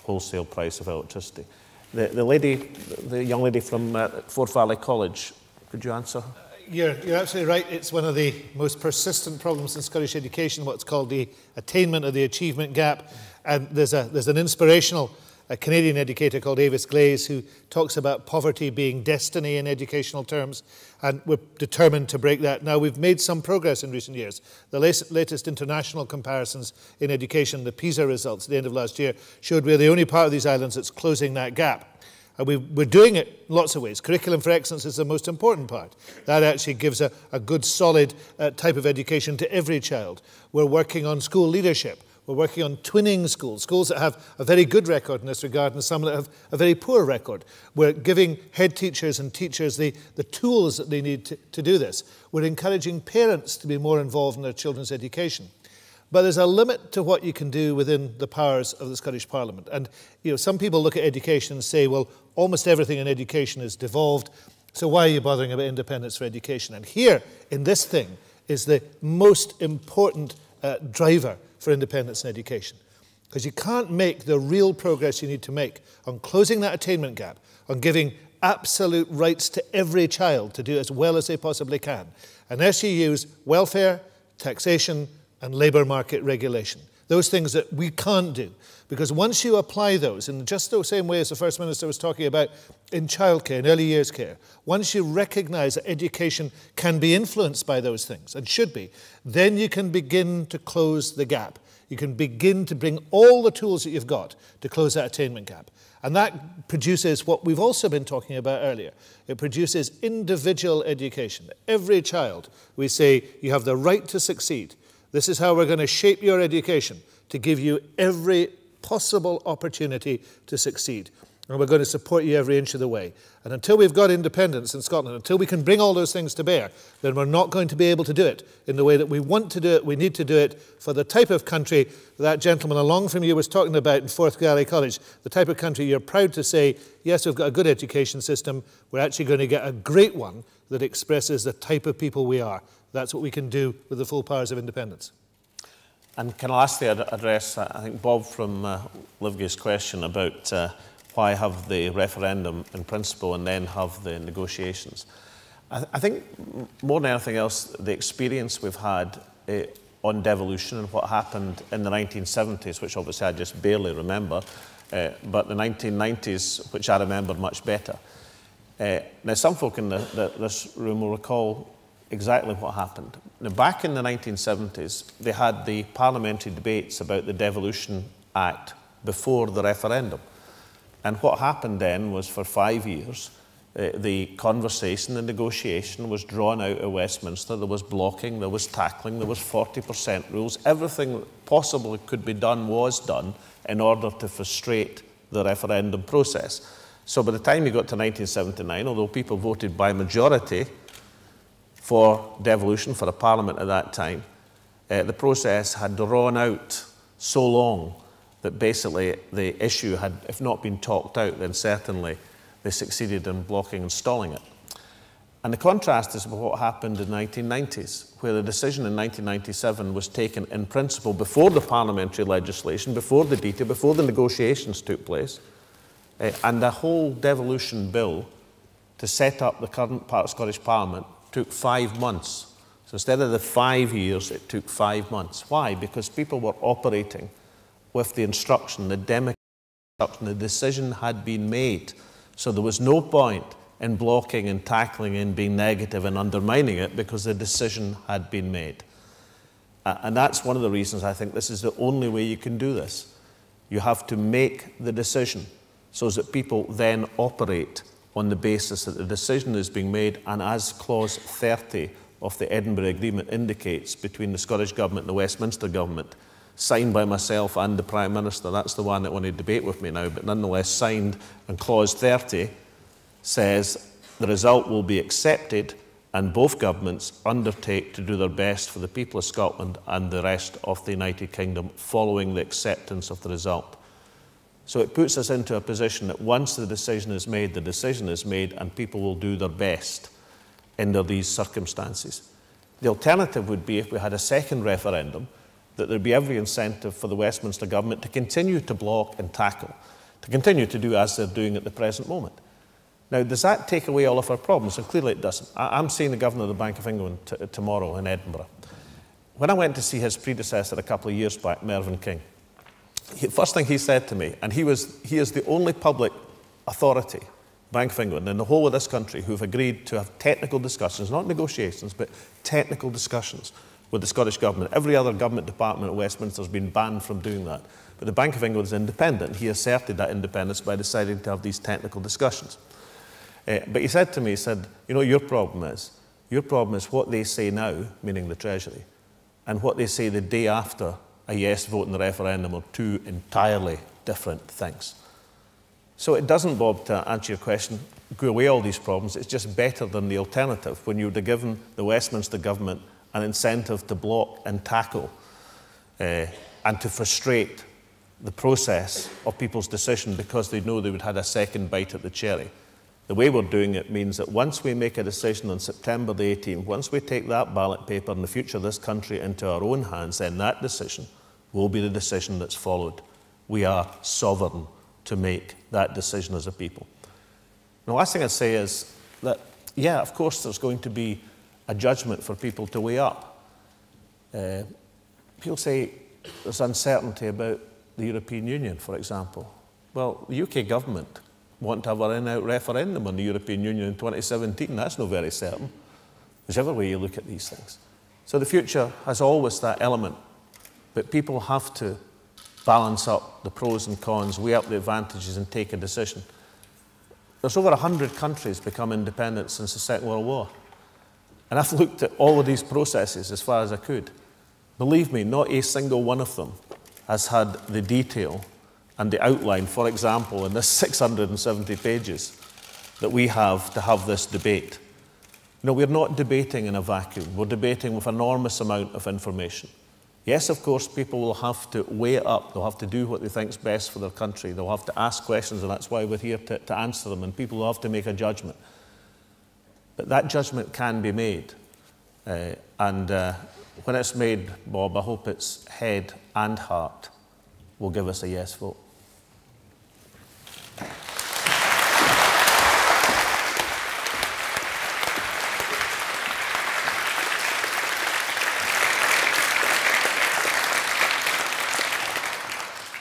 wholesale price of electricity. The young lady from Forth Valley College, could you answer? You're absolutely right. It's one of the most persistent problems in Scottish education, what's called the attainment or the achievement gap. And there's an inspirational Canadian educator called Avis Glaze who talks about poverty being destiny in educational terms, and we're determined to break that. Now, we've made some progress in recent years. The latest international comparisons in education, the PISA results at the end of last year, showed we're the only part of these islands that's closing that gap. And we're doing it in lots of ways. Curriculum for excellence is the most important part. That actually gives a good, solid type of education to every child. We're working on school leadership. We're working on twinning schools, schools that have a very good record in this regard and some that have a very poor record. We're giving head teachers and teachers the tools that they need to do this. We're encouraging parents to be more involved in their children's education. But there's a limit to what you can do within the powers of the Scottish Parliament. And some people look at education and say, well, almost everything in education is devolved, so why are you bothering about independence for education? And here, in this thing, is the most important driver for independence in education. Because you can't make the real progress you need to make on closing that attainment gap, on giving absolute rights to every child to do as well as they possibly can, unless you use welfare, taxation, and labour market regulation. Those things that we can't do. Because once you apply those, in just the same way as the First Minister was talking about in childcare, in early years care, once you recognise that education can be influenced by those things, and should be, then you can begin to close the gap. You can begin to bring all the tools that you've got to close that attainment gap. And that produces what we've also been talking about earlier. It produces individual education. Every child, we say, you have the right to succeed. This is how we're going to shape your education, to give you every possible opportunity to succeed. And we're going to support you every inch of the way. And until we've got independence in Scotland, until we can bring all those things to bear, then we're not going to be able to do it in the way that we want to do it. We need to do it for the type of country that gentleman along from you was talking about in Forth Valley College, the type of country you're proud to say, yes, we've got a good education system, we're actually going to get a great one that expresses the type of people we are. That's what we can do with the full powers of independence. And can I lastly address, I think, Bob from Livegate's question about why have the referendum in principle and then have the negotiations. I think more than anything else, the experience we've had on devolution and what happened in the 1970s, which obviously I just barely remember, but the 1990s, which I remember much better. Now, some folk in this room will recall exactly what happened. Now, back in the 1970s, they had the parliamentary debates about the Devolution Act before the referendum. And what happened then was for 5 years, the conversation, the negotiation was drawn out of Westminster. There was blocking, there was tackling, there was 40% rules. Everything that possibly could be done was done in order to frustrate the referendum process. So by the time you got to 1979, although people voted by majority for devolution, for a parliament at that time, the process had drawn out so long that basically the issue had, if not been talked out, then certainly they succeeded in blocking and stalling it. And the contrast is with what happened in the 1990s, where the decision in 1997 was taken in principle before the parliamentary legislation, before the detail, before the negotiations took place, and the whole devolution bill to set up the current Scottish Parliament took 5 months. So instead of the 5 years, it took 5 months. Why? Because people were operating with the instruction, the democratic instruction, the decision had been made. So there was no point in blocking and tackling and being negative and undermining it because the decision had been made. And that's one of the reasons I think this is the only way you can do this. You have to make the decision so that people then operate on the basis that the decision is being made, and as Clause 30 of the Edinburgh Agreement indicates between the Scottish Government and the Westminster Government, signed by myself and the Prime Minister, that's the one that want to debate with me now, but nonetheless signed, and Clause 30 says the result will be accepted and both governments undertake to do their best for the people of Scotland and the rest of the United Kingdom following the acceptance of the result. So it puts us into a position that once the decision is made and people will do their best under these circumstances. The alternative would be if we had a second referendum, that there'd be every incentive for the Westminster Government to continue to block and tackle, to continue to do as they're doing at the present moment. Now, does that take away all of our problems? And clearly it doesn't. I'm seeing the Governor of the Bank of England tomorrow in Edinburgh. When I went to see his predecessor a couple of years back, Mervyn King, first thing he said to me, and he is the only public authority, Bank of England, in the whole of this country who've agreed to have technical discussions, not negotiations, but technical discussions with the Scottish Government. Every other government department at Westminster has been banned from doing that. But the Bank of England is independent. He asserted that independence by deciding to have these technical discussions. But he said to me, he said, you know, your problem is what they say now, meaning the Treasury, and what they say the day after a yes vote in the referendum are two entirely different things. So it doesn't, Bob, to answer your question, go away all these problems. It's just better than the alternative when you would have given the Westminster Government an incentive to block and tackle and to frustrate the process of people's decision because they know they would have a second bite at the cherry. The way we're doing it means that once we make a decision on September the 18th, once we take that ballot paper and the future of this country into our own hands, then that decision will be the decision that's followed. We are sovereign to make that decision as a people. The last thing I'd say is that, yeah, of course there's going to be a judgment for people to weigh up. People say there's uncertainty about the European Union, for example. Well, the UK government want to have an in-out referendum on the European Union in 2017. That's not very certain, whichever way you look at these things. So the future has always that element, but people have to balance up the pros and cons, weigh up the advantages and take a decision. There's over 100 countries become independent since the Second World War. And I've looked at all of these processes as far as I could. Believe me, not a single one of them has had the detail and the outline, for example, in this 670 pages that we have to have this debate. You know, we're not debating in a vacuum. We're debating with an enormous amount of information. Yes, of course, people will have to weigh it up. They'll have to do what they think is best for their country. They'll have to ask questions, and that's why we're here to answer them, and people will have to make a judgment. But that judgment can be made. When it's made, Bob, I hope it's head and heart will give us a yes vote.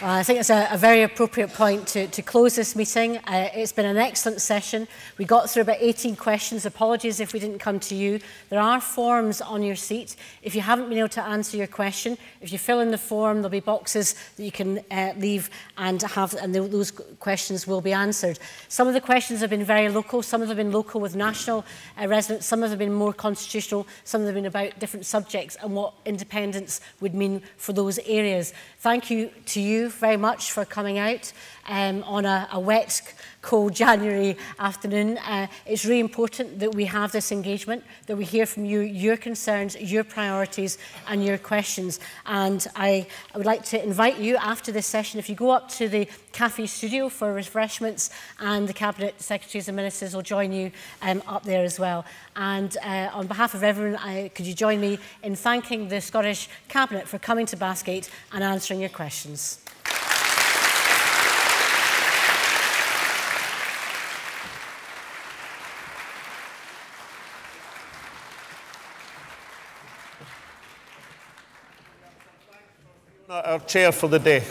I think it's a very appropriate point to close this meeting. It's been an excellent session. We got through about 18 questions. Apologies if we didn't come to you. There are forms on your seat. If you haven't been able to answer your question, if you fill in the form, there'll be boxes that you can leave and those questions will be answered. Some of the questions have been very local. Some of them have been local with national residents. Some of them have been more constitutional. Some of them have been about different subjects and what independence would mean for those areas. Thank you to you very much for coming out on a wet, cold January afternoon. It's really important that we have this engagement, that we hear from you, your concerns, your priorities and your questions. And I would like to invite you after this session, if you go up to the cafe studio for refreshments, and the Cabinet Secretaries and Ministers will join you up there as well. And on behalf of everyone, could you join me in thanking the Scottish Cabinet for coming to Bathgate and answering your questions. Our chair for the day.